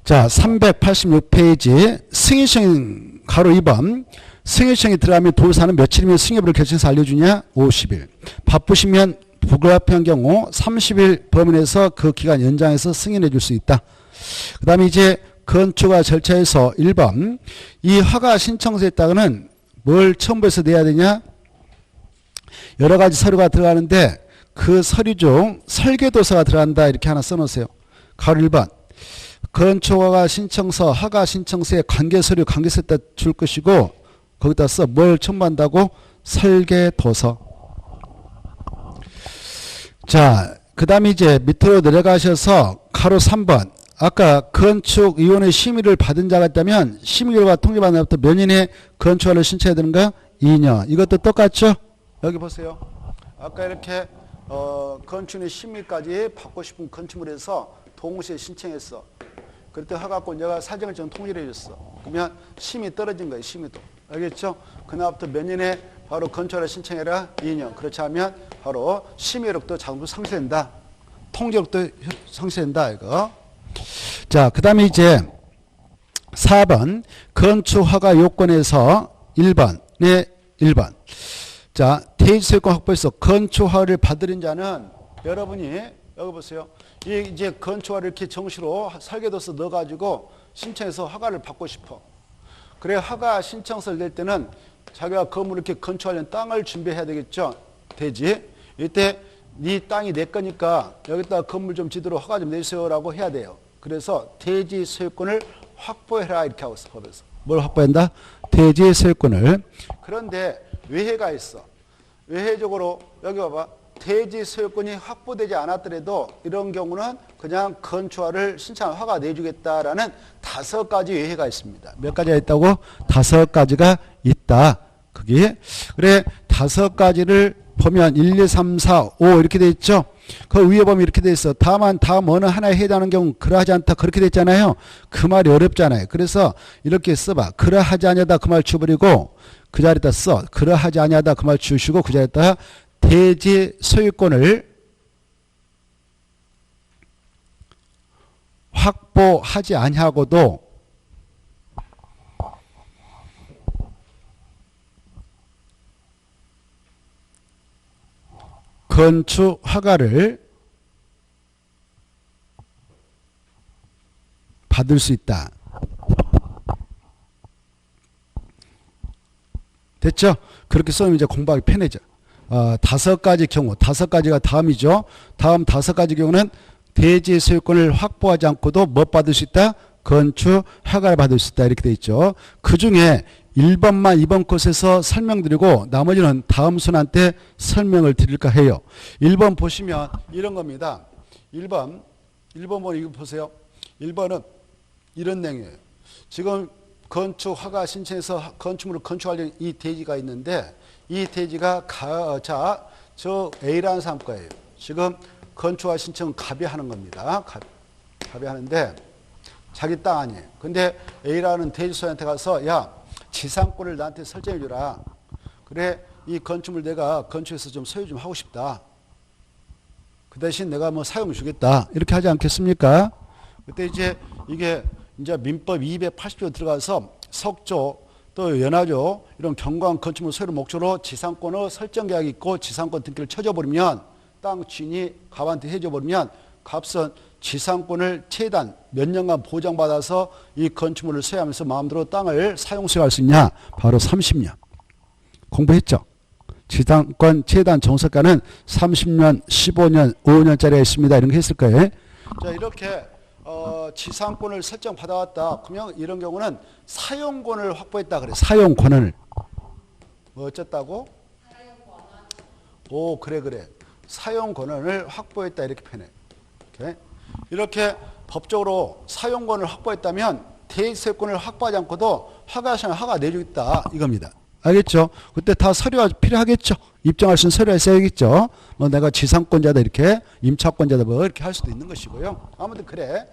자, 386페이지 승인승인 가로 2번 승인승인이 들어가면 도사는 며칠이면 승인을 결정해서 알려주냐? 50일. 바쁘시면 불가피한 경우 30일 범위 내에서 그 기간 연장해서 승인해 줄 수 있다. 그 다음에 이제 건축허가 절차에서 1번 이 허가 신청서에다가는 뭘 첨부해서 내야 되냐? 여러 가지 서류가 들어가는데 그 서류 중 설계도서가 들어간다 이렇게 하나 써놓으세요. 가로 1번 건축허가 신청서, 허가 신청서에 관계서류, 관계서에다 줄 것이고 거기다 써 뭘 첨부한다고? 설계도서. 자, 그 다음에 이제 밑으로 내려가셔서 가로 3번 아까 건축위원회 심의를 받은 자가 있다면 심의 결과 통지받은 날부터 몇 년에 건축허가를 신청해야 되는가? 2년. 이것도 똑같죠? 여기 보세요. 아까 이렇게 건축의 심의까지 받고 싶은 건축물에서 동시에 신청했어. 그때 허가권 내가 사정을 좀 통지를 해줬어. 그러면 심의 떨어진 거예요. 심의도. 알겠죠? 그날부터 몇 년에 바로 건축허가를 신청해라? 2년. 그렇지 않으면 바로 심의력도 자동으로 상쇄된다. 통지력도 상쇄된다. 이거. 자, 그 다음에 이제 4번 건축허가 요건에서 1번. 네, 1번. 자, 대지소유권 확보해서 건축허가를 받으린 자는 여러분이 여기 보세요. 이제 건축허가를 이렇게 정시로 설계도서 넣어가지고 신청해서 허가를 받고 싶어. 그래 허가 신청서를 낼 때는 자기가 건물을 이렇게 건축하려는 땅을 준비해야 되겠죠. 대지. 이때 네 땅이 내 거니까 여기다 건물 좀 지도록 허가 좀 내주세요라고 해야 돼요. 그래서 대지 소유권을 확보해라 이렇게 하고 있어. 법에서. 뭘 확보한다? 대지 소유권을. 그런데 외해가 있어. 외해적으로 여기 봐봐. 대지 소유권이 확보되지 않았더라도 이런 경우는 그냥 건축허가를 신청한 허가 내주겠다라는 5가지 외해가 있습니다. 몇 가지가 있다고? 5가지가 있다. 그게 그래 5가지를 보면 1, 2, 3, 4, 5 이렇게 돼 있죠. 그 위에 보면 이렇게 돼 있어. 다만 다음 어느 하나에 해당하는 경우 그러하지 않다 그렇게 돼 있잖아요. 그 말이 어렵잖아요. 그래서 이렇게 써봐. 그러하지 아니하다 그 말 주버리고 그 자리에다 써. 그러하지 아니하다 그 말 주시고 그 자리에다 대지 소유권을 확보하지 아니하고도 건축 허가를 받을 수 있다. 됐죠? 그렇게 써면 이제 공부하기 편해져. 5가지 경우, 5가지가 다음이죠. 다음 5가지 경우는 대지 소유권을 확보하지 않고도 뭐 받을 수 있다? 건축 허가를 받을 수 있다. 이렇게 돼 있죠. 그 중에 1번만 이번 것에서 설명드리고 나머지는 다음 순환 때 설명을 드릴까 해요. 1번 보시면 이런 겁니다. 1번 뭐 이거 보세요. 1번은 이런 내용이에요. 지금 건축 허가 신청해서 건축물을 건축하려는 이 대지가 있는데 이 대지가 저 A라는 사람 거예요. 지금 건축허가 신청 갑이 하는 겁니다. 갑이 하는데 자기 땅 아니에요. 근데 A라는 대지소유한테 가서 야 지상권을 나한테 설정해 주라. 그래 이 건축물 내가 건축해서 좀 소유 좀 하고 싶다. 그 대신 내가 뭐 사용 주겠다. 이렇게 하지 않겠습니까? 그때 이제 이게 이제 민법 280조 들어가서 석조 또 연화조 이런 경관 건축물 소유를 목적으로 지상권의 설정 계약이 있고 지상권 등기를 쳐줘버리면 땅 주인이 갑한테 해줘버리면 갑은 지상권을 최단 몇 년간 보장받아서 이 건축물을 소유하면서 마음대로 땅을 사용 소유할 수 있냐? 바로 30년. 공부했죠? 지상권 최단 정석가는 30년, 15년, 5년짜리가 있습니다. 이런 거 했을 거예요. 자, 이렇게 지상권을 설정 받아왔다. 그러면 이런 경우는 사용권을 확보했다 그래. 사용권을. 뭐 어쨌다고? 오, 그래. 사용권을 확보했다 이렇게 표현해. 이렇게 법적으로 사용권을 확보했다면 대지소유권을 확보하지 않고도 허가 내주겠다 이겁니다. 알겠죠? 그때 다 서류가 필요하겠죠? 입증할 수 있는 서류가 있어야겠죠? 뭐 내가 지상권자다 이렇게 임차권자다 뭐 이렇게 할 수도 있는 것이고요. 아무튼 그래.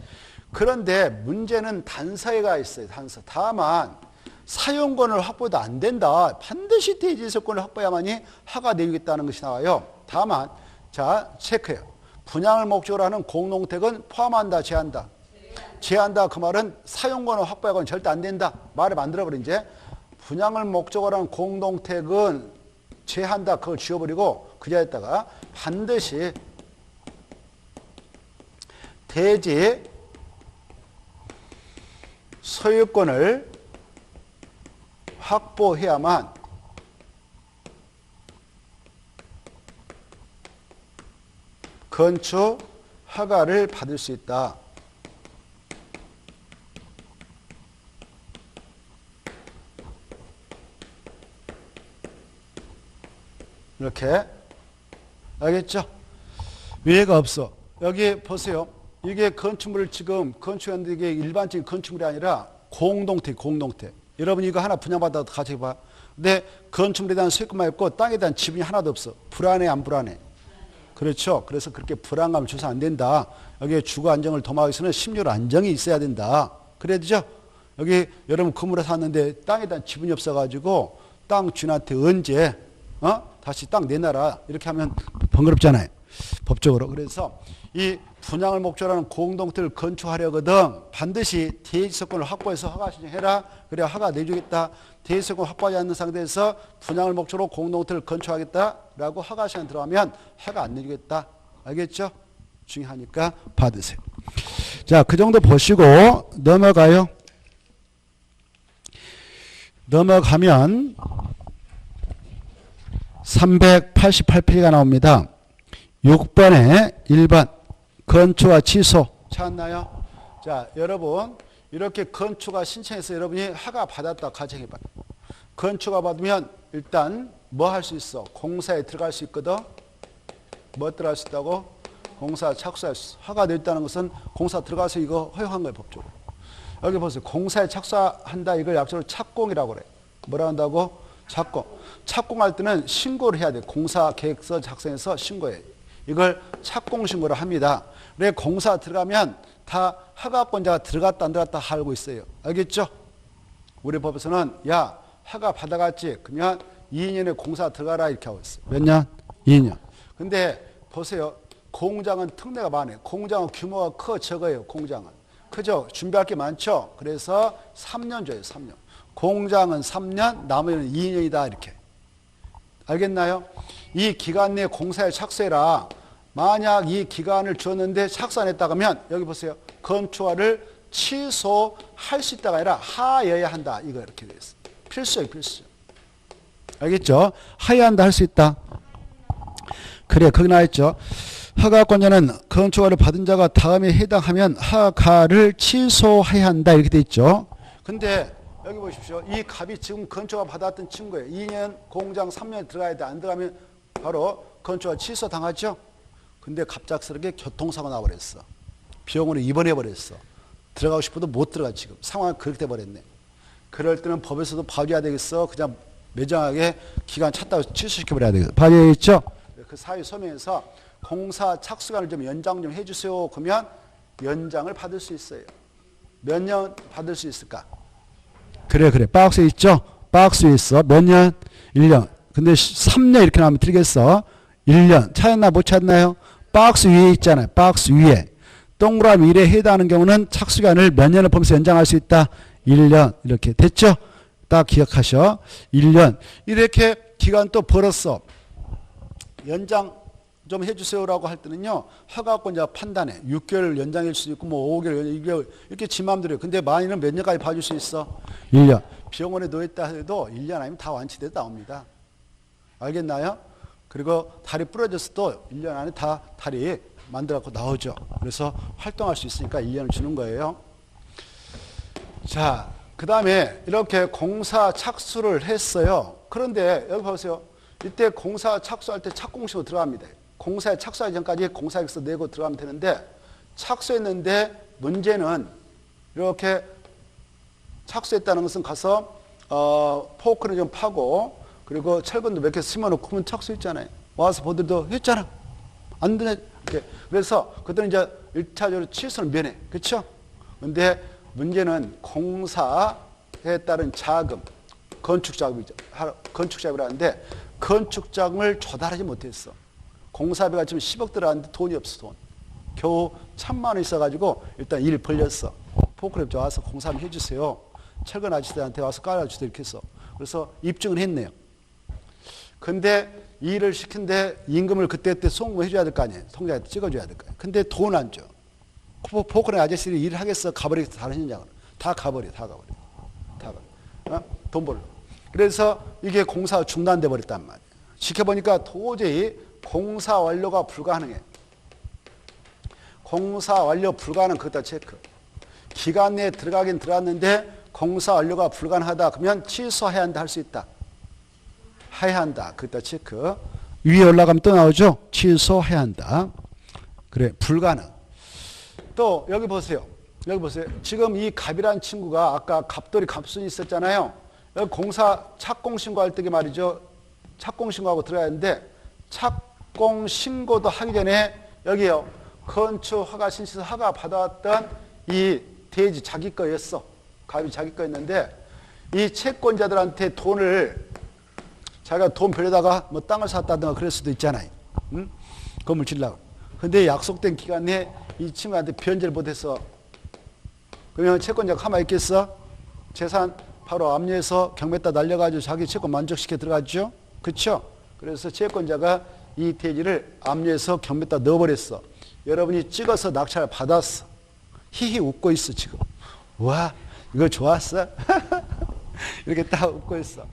그런데 문제는 단서가 있어요. 단서. 다만 사용권을 확보해도 안 된다. 반드시 대지소유권을 확보해야만이 허가 내주겠다는 것이 나와요. 다만 자 체크해요. 분양을 목적으로 하는 공동택은 포함한다, 제한다. 제한다 그 말은 사용권을 확보하고는 절대 안 된다. 말을 만들어버린 이제 분양을 목적으로 하는 공동택은 제한다. 그걸 지워버리고 그 자리에다가 반드시 대지 소유권을 확보해야만 건축 허가를 받을 수 있다. 이렇게 알겠죠? 위해가 없어. 여기 보세요. 이게 건축물을 지금 건축하는데 이게 일반적인 건축물이 아니라 공동택. 여러분 이거 하나 분양받아도 같이 봐. 근데 건축물에 대한 소유권만 있고 땅에 대한 지분이 하나도 없어. 불안해 안 불안해? 그렇죠. 그래서 그렇게 불안감을 줘서 안 된다. 여기에 주거 안정을 도모하기 위해서는 심리적 안정이 있어야 된다. 그래야 되죠? 여기 여러분 건물에 샀는데 땅에 대한 지분이 없어가지고 땅 주인한테 언제 다시 땅 내놔라 이렇게 하면 번거롭잖아요. 법적으로. 그래서 이 분양을 목적으로 하는 공동택을 건축하려거든 반드시 대지소유권을 확보해서 허가 신청해라. 그래야 허가 내주겠다. 대지소유권 확보하지 않는 상태에서 분양을 목적으로 공동택을 건축하겠다라고 허가 신청 들어가면 허가 안 내주겠다. 알겠죠? 중요하니까 받으세요. 자, 그 정도 보시고 넘어가요. 넘어가면 388페이지가 나옵니다. 6번에 1번 건축허가 취소 찾았나요? 자, 여러분 이렇게 건축허가 신청해서 여러분이 허가 받았다 가정해봐. 건축허가 받으면 일단 뭐 할 수 있어? 공사에 들어갈 수 있거든. 뭐 들어갈 수 있다고? 공사 착수할 수 있어. 허가 냈다는 것은 공사 들어가서 이거 허용한 거예요. 법적으로. 여기 보세요. 공사에 착수한다 이걸 약속으로 착공이라고 그래. 뭐라 한다고? 착공. 착공할 때는 신고를 해야 돼. 공사 계획서 작성해서 신고해. 이걸 착공 신고를 합니다. 그래 공사 들어가면 다 허가권자가 들어갔다 안 들어갔다 알고 있어요. 알겠죠? 우리 법에서는 야 허가 받아갔지. 그러면 2년에 공사 들어가라 이렇게 하고 있어요. 몇 년? 2년. 근데 보세요. 공장은 특례가 많아요. 공장은 규모가 커 적어요. 공장은. 그죠? 준비할 게 많죠? 그래서 3년 줘요. 3년. 공장은 3년, 나머지는 2년이다 이렇게. 알겠나요? 이 기간 내에 공사에 착수해라. 만약 이 기간을 줬는데 착수 안 했다 그러면 여기 보세요. 건축허가를 취소할 수 있다가 아니라 하여야 한다. 이거 이렇게 되어 있어. 필수예요, 필수. 알겠죠? 하여야 한다, 할 수 있다. 그래, 거기 나와있죠. 허가권자는 건축허가를 받은 자가 다음에 해당하면 허가를 취소해야 한다. 이렇게 되어 있죠. 근데 여기 보십시오. 이 갑이 지금 건축허가 받았던 친구예요. 2년 공장 3년 들어가야 돼. 안 들어가면 바로 건축허가 취소 당하죠. 근데 갑작스럽게 교통사고 나버렸어. 병원에 입원해버렸어. 들어가고 싶어도 못 들어가 지금. 상황이 그렇게 돼버렸네. 그럴 때는 법에서도 봐줘야 되겠어. 그냥 매정하게 기간 찼다고 취소시켜버려야 되겠어. 봐야겠죠? 그 사유 서명에서 공사 착수간을 좀 연장 좀 해주세요. 그러면 연장을 받을 수 있어요. 몇 년 받을 수 있을까? 그래. 박스에 있죠? 박스에 있어. 몇 년? 1년. 근데 3년 이렇게 나오면 드리겠어. 1년. 찾았나 못 찾나요? 박스 위에 있잖아요. 박스 위에. 동그라미 1에 해당하는 경우는 착수기간을 몇 년을 보면서 연장할 수 있다. 1년. 이렇게 됐죠? 딱 기억하셔. 1년. 이렇게 기간 또 벌었어. 연장 좀 해주세요라고 할 때는요. 허가권자 판단해. 6개월 연장일 수도 있고 뭐 5개월, 2개월 이렇게 지 마음대로. 근데 많이는 몇 년까지 봐줄 수 있어? 1년. 병원에 누워있다 해도 1년 아니면 다 완치돼서 나옵니다. 알겠나요? 그리고 다리 부러졌어도 1년 안에 다 다리 만들어갖고 나오죠. 그래서 활동할 수 있으니까 1년을 주는 거예요. 자, 그 다음에 이렇게 공사 착수를 했어요. 그런데 여기 보세요. 이때 공사 착수할 때 착공식으로 들어갑니다. 공사에 착수하기 전까지 공사계획서 내고 들어가면 되는데 착수했는데 문제는 이렇게 착수했다는 것은 가서 포크를 좀 파고 그리고 철근도 몇 개 심어놓고 그러면 착수했잖아요. 와서 보더라도 했잖아. 안 되네. 그래서 그때는 이제 1차적으로 취소는 면해. 그렇죠? 근데 문제는 공사에 따른 자금, 건축자금이죠. 건축자금이라는데 건축자금을 조달하지 못했어. 공사비가 지금 10억 들어갔는데 돈이 없어, 돈. 겨우 1,000만 원 있어가지고 일단 일 벌렸어. 포크랩 와서 공사비 해주세요. 철근 아저씨들한테 와서 깔아주세요. 이렇게 했어. 그래서 입증을 했네요. 근데 일을 시킨데 임금을 그때 송금을 해줘야 될 거 아니에요. 통장에 찍어줘야 될 거 아니에요. 근데 돈 안 줘. 포크랩 아저씨들이 일을 하겠어? 가버리겠어? 다른 현장으로. 다 가버려. 돈 벌러. 그래서 이게 공사가 중단돼 버렸단 말이에요. 지켜보니까 도저히 공사 완료가 불가능해. 공사 완료 불가능 그것다 체크. 기간 내에 들어가긴 들어갔는데 공사 완료가 불가능하다. 그러면 취소해야 한다 할 수 있다. 해야 한다. 그것다 체크. 위에 올라가면 또 나오죠. 취소해야 한다. 그래 불가능. 또 여기 보세요. 지금 이 갑이라는 친구가 아까 갑돌이 갑순이 있었잖아요. 여기 공사 착공신고할 때 말이죠. 착공신고하고 들어가야 하는데 착공신고도 하기 전에 여기요. 건축허가 신시서 허가 받아왔던 이 대지 자기 거였어. 갑이 자기 거였는데 이 채권자들한테 돈을 자기가 돈 빌려다가 뭐 땅을 샀다든가 그럴 수도 있잖아요. 응? 건물 질라고. 근데 약속된 기간 내에 이 친구한테 변제를 못했어. 그러면 채권자가 가만히 있겠어? 재산 바로 압류해서 경매다 날려가지고 자기 채권 만족시켜 들어갔죠? 그렇죠? 그래서 채권자가 이 대지를 압류해서 경매다 넣어버렸어. 여러분이 찍어서 낙찰을 받았어. 히히 웃고 있어 지금. 와 이거 좋았어? 이렇게 딱 웃고 있어.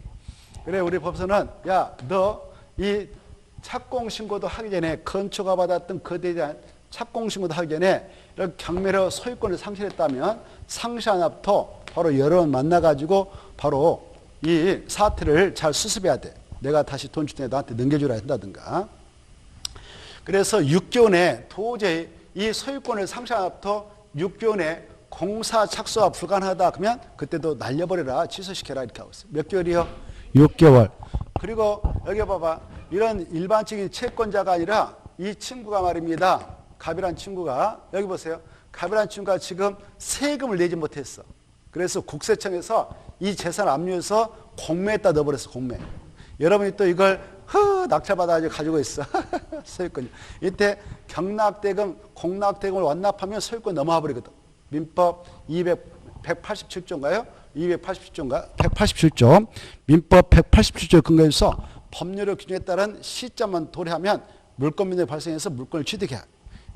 그래 우리 법서는 야 너 이 착공신고도 하기 전에 건축허가 받았던 그대에 대한 착공신고도 하기 전에 이렇게 경매로 소유권을 상실했다면 상시한합도 바로 여러 번 만나가지고 바로 이 사태를 잘 수습해야 돼. 내가 다시 돈 줄 테니 나한테 넘겨주라 한다든가. 그래서 6개월 내에 도저히 이 소유권을 상시한합도 6개월 내에 공사 착수가 불가능하다 그러면 그때도 날려버려라 취소시켜라 이렇게 하고 있어요. 몇 개월이요? 6개월. 그리고 여기 봐봐. 이런 일반적인 채권자가 아니라 이 친구가 말입니다. 갑이란 친구가 여기 보세요. 갑이란 친구가 지금 세금을 내지 못했어. 그래서 국세청에서 이 재산 압류해서 공매에다 넣어버렸어. 공매. 여러분이 또 이걸 낙찰받아가지고 가지고 있어. 소유권. 이때 경락대금, 공락대금을 완납하면 소유권 넘어와 버리거든. 민법 187조인가요? 287조인가? 187조. 민법 187조 근거해서 법률의 규정에 따른 시점만 도래하면 물권 문제 발생해서 물권을 취득해.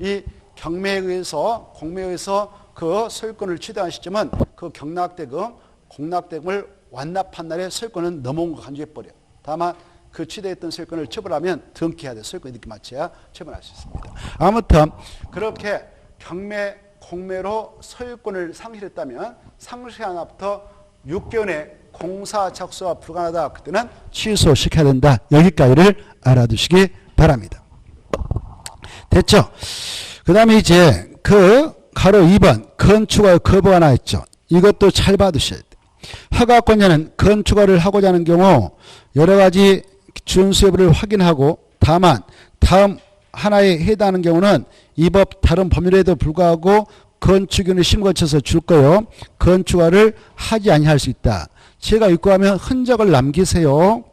이 경매에 의해서 공매에 의해서 그 소유권을 취득한 시점은 그 경락대금, 공락대금을 완납한 날에 소유권은 넘어온 거 간주해버려. 다만 그 취득했던 소유권을 처분하면 등기해야 돼. 소유권 이렇게 맞춰야 처분할 수 있습니다. 아무튼 그렇게 경매, 공매로 소유권을 상실했다면 상실한 날부터 6개월 내에 공사 착수가 불가능하다. 그때는 취소시켜야 된다. 여기까지를 알아두시기 바랍니다. 됐죠? 그 다음에 이제 그 가로 2번 건축허가 거부가 나있죠. 이것도 잘 봐두셔야 돼요. 허가권자는 건축허를 하고자 하는 경우 여러 가지 준수 여부를 확인하고 다만 다음 하나에 해당하는 경우는 이 법 다른 법률에도 불구하고 건축위원회 심의 거쳐서 줄 거요. 건축허를 하지 아니할 수 있다. 제가 읽고 하면 흔적을 남기세요.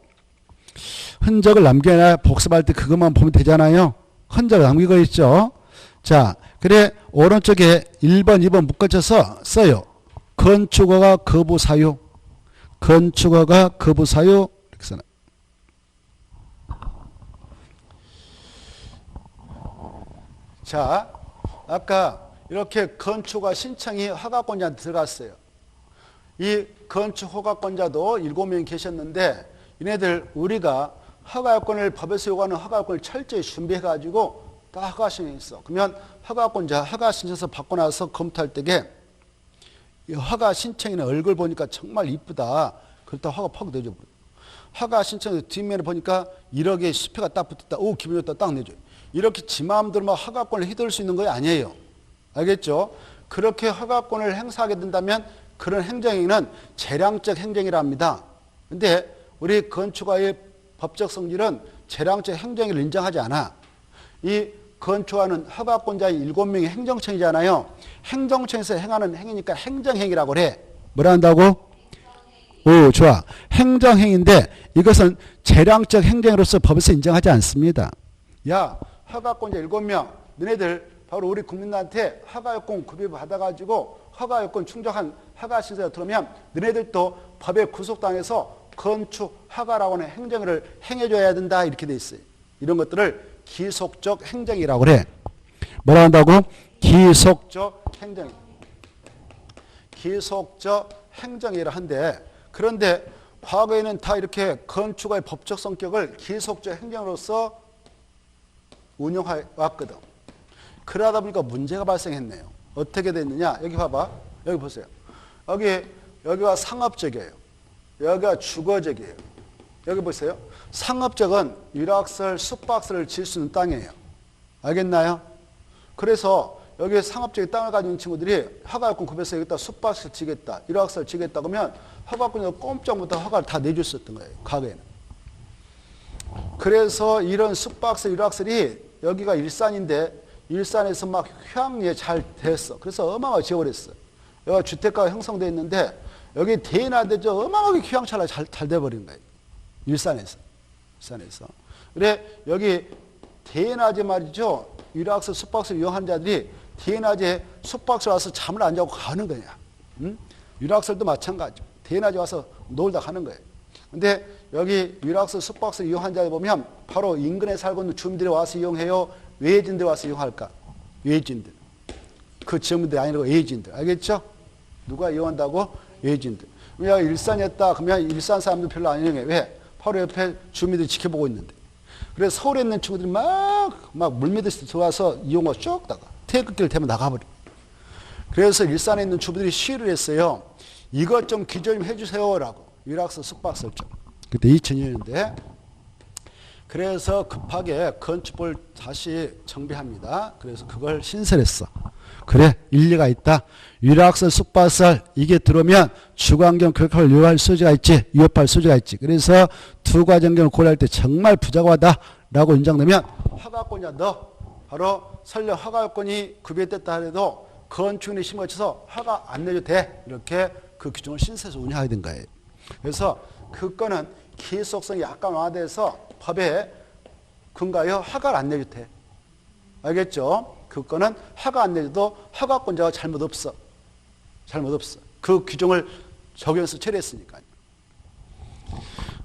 흔적을 남겨야 복습할 때 그것만 보면 되잖아요. 흔적을 남기고 있죠. 자, 그래 오른쪽에 1번, 2번 묶어져서 써요. 건축허가 거부 사유. 건축허가 거부 사유. 이렇게 써놔요. 자, 아까 이렇게 건축허가 신청이 허가권자한테 들어갔어요. 이 건축허가권자도 7명 계셨는데 얘네들 우리가 허가권을 법에서 요구하는 허가권을 철저히 준비해가지고 다 허가 신청했어. 그러면 허가권자 허가 신청서 받고 나서 검토할 때에 이 허가 신청인의 얼굴 보니까 정말 이쁘다. 그렇다 허가 퍽 내줘. 허가 신청서 뒷면에 보니까 1억의 수표가 딱 붙었다. 오 기분 좋다. 딱 내줘. 이렇게 지 마음대로 막 허가권을 휘둘 수 있는 거 아니에요. 알겠죠? 그렇게 허가권을 행사하게 된다면 그런 행정행위는 재량적 행정이라 합니다. 근데 우리 건축가의 법적 성질은 재량적 행정행위를 인정하지 않아. 이 건축하는 허가권자의 7명의 행정청이잖아요. 행정청에서 행하는 행위니까 행정행위라고 그래. 뭐라 한다고? 오, 좋아. 행정행위인데 이것은 재량적 행정으로서 법에서 인정하지 않습니다. 야, 허가권자 7명, 너네들 바로 우리 국민들한테 허가요건 구비 받아가지고 허가요건 충족한 허가신청서 들어오면 너네들도 법에 구속당해서 건축 허가라고 하는 행정을 행해줘야 된다. 이렇게 돼 있어요. 이런 것들을 기속적 행정이라고 그래. 뭐라 한다고? 기속적 행정. 기속적 행정이라 한데 그런데 과거에는 다 이렇게 건축의 법적 성격을 기속적 행정으로서 운영해 왔거든. 그러다 보니까 문제가 발생했네요. 어떻게 됐느냐? 여기 봐봐. 여기 보세요. 여기가 상업적이에요. 여기가 주거적이에요. 여기 보세요. 상업적은 유락설, 숙박설을 지을 수 있는 땅이에요. 알겠나요? 그래서 여기 상업적인 땅을 가지고 있는 친구들이 허가요건 구별해서 여기다 숙박설 지겠다, 유락설 지겠다 그러면 허가권에서 꼼짝부터 허가를 다 내줬었던 거예요. 과거에는. 그래서 이런 숙박설, 유락설이 여기가 일산인데 일산에서 막 휴양리에 잘 됐어. 그래서 어마어마하게 지어버렸어. 여기가 주택가가 형성되어 있는데 여기 대인하대죠. 어마어마하게 휴양차가 잘 돼버린 거예요. 일산에서. 그래 여기 대낮에 말이죠. 유락설, 숙박설 이용한 자들이 대낮에 숙박설 와서 잠을 안 자고 가는 거냐. 응? 유락설도 마찬가지죠. 대낮에 와서 놀다 가는 거예요. 근데 여기 유락설, 숙박설 이용한 자들 보면 바로 인근에 살고 있는 주민들이 와서 이용해요. 외진들이 와서 이용할까? 외진들. 그 지역민들이 아니고 외진들. 알겠죠? 누가 이용한다고? 외진들. 우리가 일산이었다 그러면 일산 사람들 별로 안 이용해. 왜? 바로 옆에 주민들이 지켜보고 있는데. 그래서 서울에 있는 친구들이 막 물밀듯이 들어와서 이용하고 쭉 나가. 태극기를 대면 나가버려. 그래서 일산에 있는 주민들이 시위를 했어요. 이것 좀 기존 좀 해주세요. 라고. 유락설, 숙박설 좀. 그때 2002년인데. 그래서 급하게 건축법을 다시 정비합니다. 그래서 그걸 신설했어. 그래, 일리가 있다. 유락설, 숙박설 이게 들어오면 주거환경 교육을 위협할 소지가 있지. 그래서 두 가지 환경을 고려할 때 정말 부적합하다라고 인정되면 허가권자 너 바로 설령 허가권이 구비됐다 하더라도 건축인의 심의 거쳐서 허가 안 내줘도 돼. 이렇게 그 규정을 신설해서 운영하게 된 거예요. 그래서 그 건은 기속성이 약간 완화돼서 법에 근거하여 허가를 안 내줘도 돼. 알겠죠? 그 건은 허가 안 내줘도 허가권자가 잘못 없어. 그 규정을 적용해서 처리했으니까요.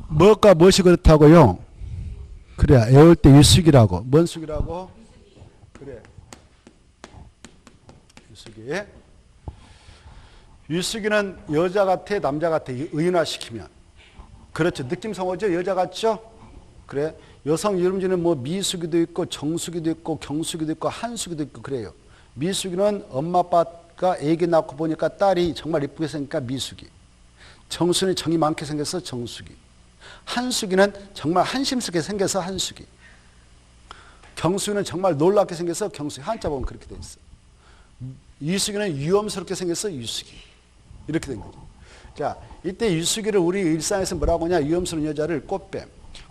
무엇과 무엇이 그렇다고요? 그래, 애울 때 유숙이라고. 뭔 숙이라고? 그래. 유숙이. 유수기는 여자 같아 남자 같아 의인화시키면. 그렇죠. 느낌성어죠. 여자 같죠. 그래. 여성 이름지는 뭐 미수기도 있고 정수기도 있고 경수기도 있고 한수기도 있고 그래요. 미수기는 엄마 아빠가 애기 낳고 보니까 딸이 정말 이쁘게 생기니까 미수기. 정수는 정이 많게 생겨서 정수기. 한수기는 정말 한심스럽게 생겨서 한수기. 경수기는 정말 놀랍게 생겨서 경수기. 한자 보면 그렇게 돼 있어. 유수기는 위험스럽게 생겨서 유수기. 이렇게 된 거죠. 자, 이때 유수기를 우리 일상에서 뭐라고 하냐? 위험스러운 여자를 꽃뱀.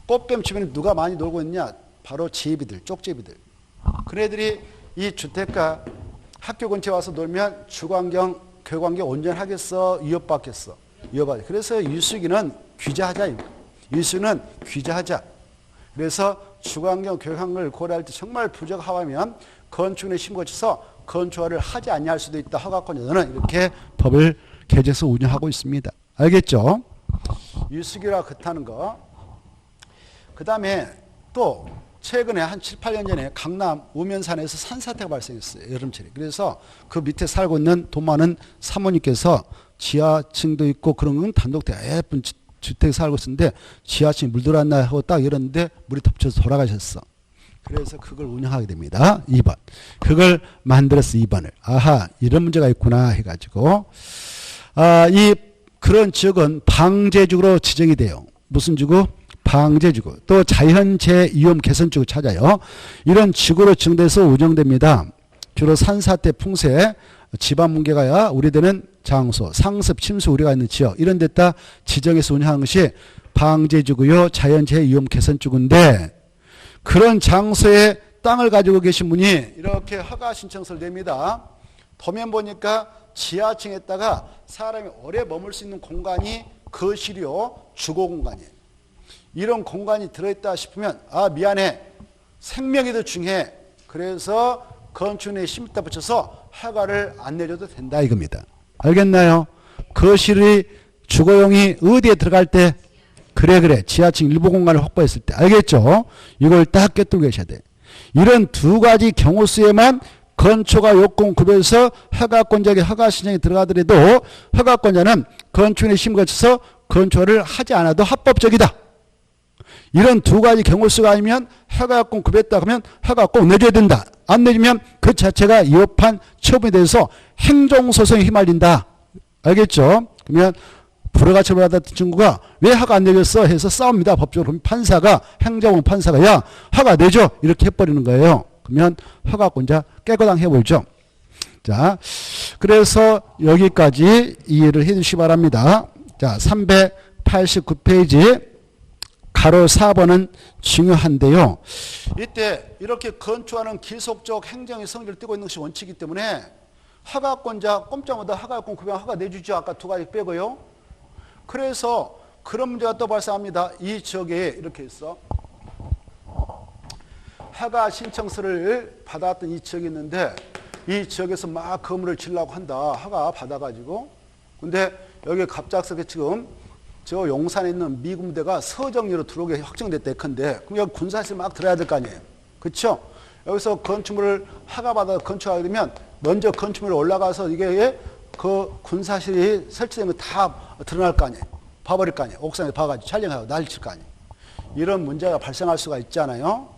꽃뱀 주변에 누가 많이 놀고 있냐? 바로 제비들, 쪽제비들. 그네들이 이 주택가 학교 근처에 와서 놀면 주관경, 교관경 온전하겠어? 위협받겠어? 위협하죠. 그래서 유수기는 귀자하자. 유수는 귀자하자. 그래서 주관경, 교관경을 고려할 때 정말 부적하면 건축에 심거쳐서 건축화를 하지 않냐 할 수도 있다. 허가권자는 이렇게 법을 개정해서 운영하고 있습니다. 알겠죠? 유수기라 그렇다는 거. 그 다음에 또 최근에 한 7, 8년 전에 강남 우면산에서 산사태가 발생했어요. 여름철에. 그래서 그 밑에 살고 있는 돈 많은 사모님께서 지하층도 있고 그런 건 단독대 예쁜 주택에 살고 있었는데 지하층이 물 들어왔나 하고 딱 열었는데 물이 덮쳐서 돌아가셨어. 그래서 그걸 운영하게 됩니다. 2번. 그걸 만들어서 2번을. 아하, 이런 문제가 있구나 해가지고 그런 지역은 방제지구로 지정이 돼요. 무슨 지구? 방제지구. 또 자연재위험 개선지구 찾아요. 이런 지구로 지정돼서 운영됩니다. 주로 산사태, 풍세, 집안문개가야 우리되는 장소, 상습, 침수 우려가 있는 지역 이런 데다 지정해서 운영하는 것이 방제지구요 자연재위험 개선지구인데 그런 장소에 땅을 가지고 계신 분이 이렇게 허가 신청서를 냅니다. 도면 보니까 지하층에다가 사람이 오래 머물 수 있는 공간이 거실이요 주거 공간이에요. 이런 공간이 들어있다 싶으면 미안해 생명이 더 중요해. 그래서 건축에 심다 붙여서 허가를 안 내줘도 된다 이겁니다. 알겠나요? 거실이 주거용이 어디에 들어갈 때 그래 지하층 일부 공간을 확보했을 때 알겠죠? 이걸 딱 꿰뚫고 계셔야 돼. 이런 두 가지 경우 수에만 건축가 요건 구별해서 허가권자에게 허가 신청이 들어가더라도 허가권자는 건축에 심을 거쳐서 건축을 하지 않아도 합법적이다. 이런 두 가지 경우 수가 아니면 허가권 구별했다 하면 허가권 내줘야 된다. 안 내주면 그 자체가 위법한 처분에 대해서 행정소송에 휘말린다. 알겠죠? 그러면 불허가 처벌받았던 친구가 왜 허가 안 내줬어? 해서 싸웁니다. 법적으로. 그럼 판사가 행정원 판사가 야 허가 내줘 이렇게 해버리는 거예요. 그러면 허가권자 깨끗하게 해버리죠. 자, 그래서 여기까지 이해를 해주시기 바랍니다. 자, 389페이지 가로 4번은 중요한데요. 이때 이렇게 건축하는 기속적 행정의 성질을 띠고 있는 것이 원칙이기 때문에 허가권자 꼼짝마다 허가권 구별 허가 내주죠. 아까 두 가지 빼고요. 그래서 그런 문제가 또 발생합니다. 이 지역에 이렇게 있어. 허가 신청서를 받았던 이 지역이 있는데 이 지역에서 막 건물을 지으려고 한다. 허가 받아가지고. 근데 여기 갑작스럽게 지금 저 용산에 있는 미군대가 서정리로 들어오게 확정됐다 예컨대. 그럼 여기 군사시설 막 들어야 될 거 아니에요. 그렇죠? 여기서 건축물을 허가받아 건축하게 되면 먼저 건축물에 올라가서 이게 그 군사실이 설치되면 다 드러날 거 아니에요. 봐버릴 거 아니에요. 옥상에 봐가지고 촬영하고 난리 칠 거 아니에요. 이런 문제가 발생할 수가 있잖아요.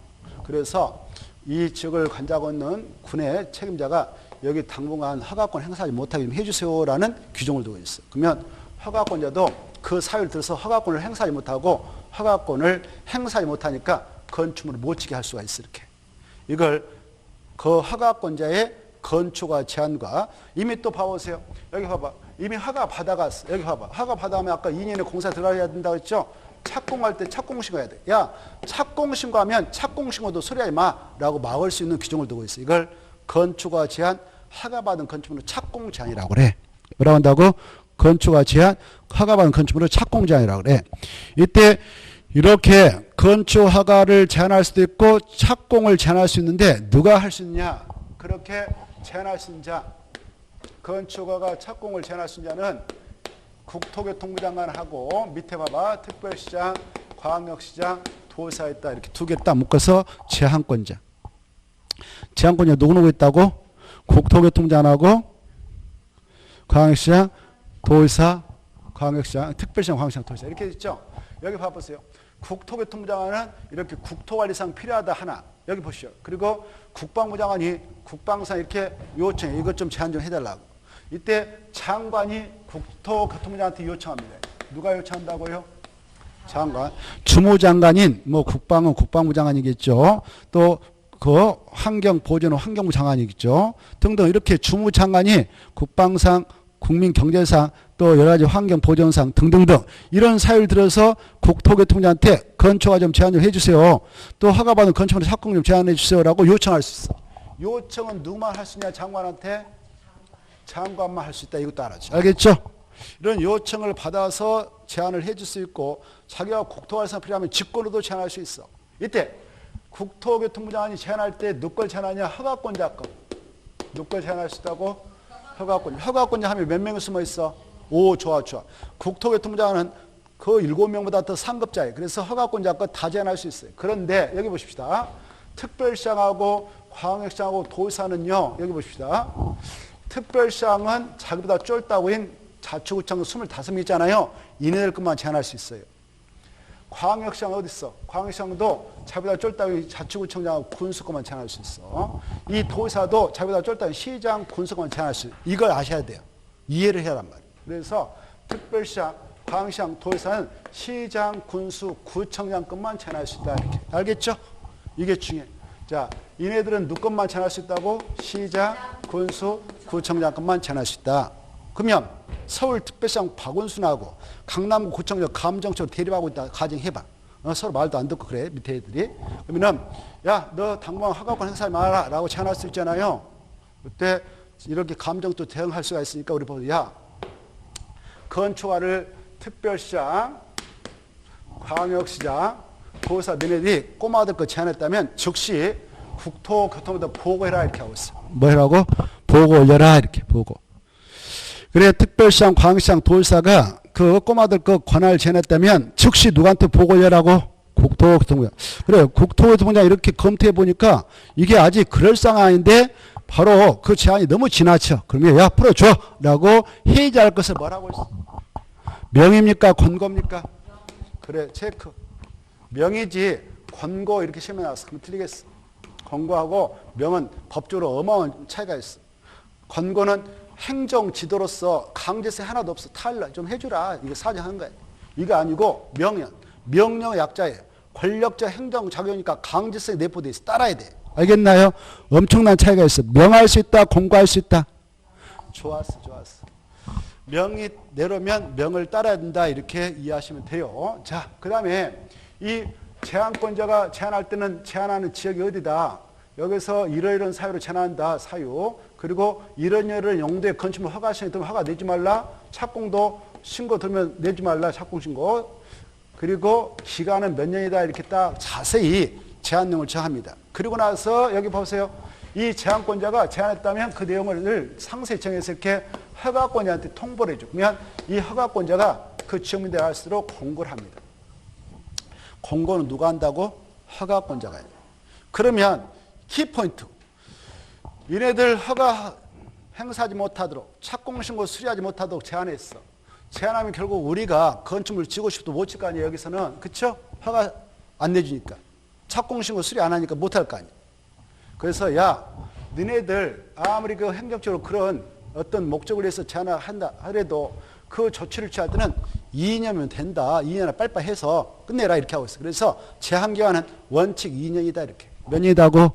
그래서 이 지역을 관장하고 있는 군의 책임자가 여기 당분간 허가권 행사하지 못하게 좀 해주세요라는 규정을 두고 있어요. 그러면 허가권자도 그 사유를 들어서 허가권을 행사하지 못하고 허가권을 행사하지 못하니까 건축물을 못 지게 할 수가 있어요. 이렇게. 이걸 그 허가권자의 건축화 제한과 이미 또 봐보세요. 여기 봐봐. 이미 허가 받아갔어. 여기 봐봐. 허가 받아가면 아까 2년에 공사 들어가야 된다고 했죠. 착공할 때 착공신고해야 돼. 야, 착공신고하면 착공신고도 소리하지 마라고 막을 수 있는 규정을 두고 있어. 이걸 건축화 제한 허가받은 건축물은 착공 제한이라고 그래. 뭐라고 한다고? 건축화 제한 허가받은 건축물은 착공 제한이라고 그래. 이때 이렇게 건축 허가를 제한할 수도 있고 착공을 제한할 수 있는데 누가 할 수 있느냐? 그렇게 제한할 수 있는 자, 건축허가 착공을 제한할 수 있는 자는 국토교통부 장관하고 밑에 봐봐. 특별시장, 광역시장, 도사에 있다. 이렇게 두 개 딱 묶어서 제한권자. 제한권자 누구 있다고? 국토교통부 장관하고 광역시장, 도의사, 광역시장, 특별시장, 광역시장, 도의사 이렇게 있죠. 여기 봐보세요. 국토교통부 장관은 이렇게 국토관리상 필요하다 하나. 여기 보시죠. 그리고 국방부 장관이 국방상 이렇게 요청해. 이것 좀 제한 좀 해달라고. 이때 장관이 국토교통부 장관한테 요청합니다. 누가 요청한다고요? 장관. 주무장관인 뭐 국방은 국방부 장관이겠죠. 또 그 환경보전은 환경부 장관이겠죠. 등등 이렇게 주무장관이 국방상, 국민경제상, 또 여러 가지 환경보전상 등등등 이런 사유를 들어서 국토교통부한테 건초가 좀 제한 좀 해주세요. 또 허가받은 건축물의 착공 좀 제한해 주세요라고 요청할 수 있어. 요청은 누구만 할 수 있냐? 장관한테? 장관만 할 수 있다. 이것도 알아죠. 알겠죠? 이런 요청을 받아서 제한을 해줄 수 있고 자기가 국토관리상 필요하면 직권으로도 제한할 수 있어. 이때 국토교통부 장관이 제한할 때 누걸 제한하냐? 허가권자 거. 누걸 제한할 수 있다고? 허가권자. 허가권자 하면 몇 명이 숨어 있어? 오, 좋아. 국토교통부 장관은 그 7명보다 더 상급자예요. 그래서 허가권자 거 다 제한할 수 있어요. 그런데 여기 보십시다. 특별시장하고 광역시장하고 도의사는요. 여기 보십시다. 특별시장은 자기보다 쫄다고인 자치구청 25명 있잖아요. 이네들 것만 제한할 수 있어요. 광역시장 어디 있어? 광역시장도 자기보다 쫄다고인 자치구청장하고 군수권만 제한할 수 있어. 이 도의사도 자기보다 쫄다고인 시장, 군수권만 제한할 수 있어요. 이걸 아셔야 돼요. 이해를 해란 말이에요. 그래서 특별시장, 광역시장, 도의사는 시장, 군수, 구청장 것만 제한할 수 있다. 이렇게. 알겠죠? 이게 중요해. 자, 이네들은 누구 것만 제한할 수 있다고? 시장, 군수, 구청장 것만 제한할 수 있다. 그러면 서울특별시장 박원순하고 강남구 구청장 감정적으로 대립하고 있다. 가정해봐. 서로 말도 안 듣고 그래. 밑에 애들이. 그러면은 야, 너 당분간 허가권 행사하지 마라 라고 제한할 수 있잖아요. 그때 이렇게 감정적으로 대응할 수가 있으니까 우리 보자. 야, 건축화를 특별시장, 광역시장, 도의사 너네들이 꼬마들 거 제한했다면 즉시 국토교통부에 보고해라 이렇게 하고 있어. 뭐 해라고? 보고 올려라 이렇게 보고. 그래 특별시장, 광역시장, 도의사가 그 꼬마들 거 권한을 제한했다면 즉시 누구한테 보고 올려라고? 국토교통부. 그래 국토교통부장 이렇게 검토해 보니까 이게 아직 그럴싸한데 바로 그 제한이 너무 지나쳐. 그러면 야 풀어줘 라고 해제할 것을 뭐라고 했어? 명입니까? 권고입니까? 그래 체크. 명이지 권고 이렇게 시험에 나왔어. 그럼 틀리겠어. 권고하고 명은 법적으로 어마어마한 차이가 있어. 권고는 행정 지도로서 강제성이 하나도 없어. 탈락 좀 해주라. 이게 사정하는 거야. 이게 아니고 명령. 명령의 약자예요. 권력자 행정작용이니까 강제성이 내포돼 있어. 따라야 돼. 알겠나요? 엄청난 차이가 있어. 명할 수 있다. 권고할 수 있다. 좋았어. 명이 내려면 명을 따라야 된다. 이렇게 이해하시면 돼요. 자, 그 다음에 이 제한권자가 제한할 때는 제한하는 지역이 어디다. 여기서 이러이러한 사유로 제한한다. 사유. 그리고 이런 용도의 건축물 허가 시행이 들면 허가 내지 말라. 착공도 신고 들면 내지 말라. 착공 신고. 그리고 기간은 몇 년이다. 이렇게 딱 자세히 제한령을 정합니다. 그리고 나서 여기 보세요. 이 제한권자가 제한했다면 그 내용을 상세히 정해서 이렇게 허가권자한테 통보를 해줘. 그러면 이 허가권자가 그 지역민들에 갈수록 공고를 합니다. 공고는 누가 한다고? 허가권자가 해요. 그러면 키포인트. 얘네들 허가 행사하지 못하도록 착공신고 수리하지 못하도록 제한했어. 제한하면 결국 우리가 건축물 지고 싶어도 못 질 거 아니에요. 여기서는. 그쵸? 허가 안 내주니까. 착공신고 수리 안 하니까 못할 거 아니에요. 그래서 야 너네들 아무리 그 행정적으로 그런 어떤 목적을 위해서 제한한다 하더라도 그 조치를 취할 때는 2년이면 된다. 2년을 빨리빨리 해서 끝내라 이렇게 하고 있어. 그래서 제한기간은 원칙 2년이다 이렇게. 몇 년이다고?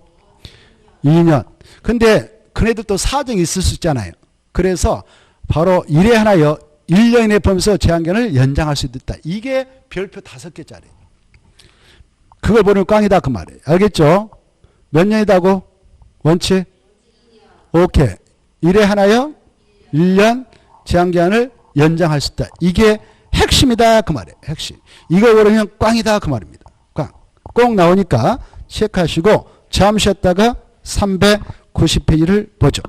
2년. 근데 그네들도 사정이 있을 수 있잖아요. 그래서 바로 이래 하나요. 1년 이내 범위에서 제한기간을 연장할 수 있다. 이게 별표 5개짜리. 그걸 보는 꽝이다 그 말이에요. 알겠죠? 몇 년이다고? 원칙? 오케이. 1회 하나요? 1년 제한기간을 연장할 수 있다. 이게 핵심이다 그 말이에요. 핵심. 이거 그러면 꽝이다 그 말입니다. 꽝. 꼭 나오니까 체크하시고 잠시 쉬었다가 390페이지를 보죠.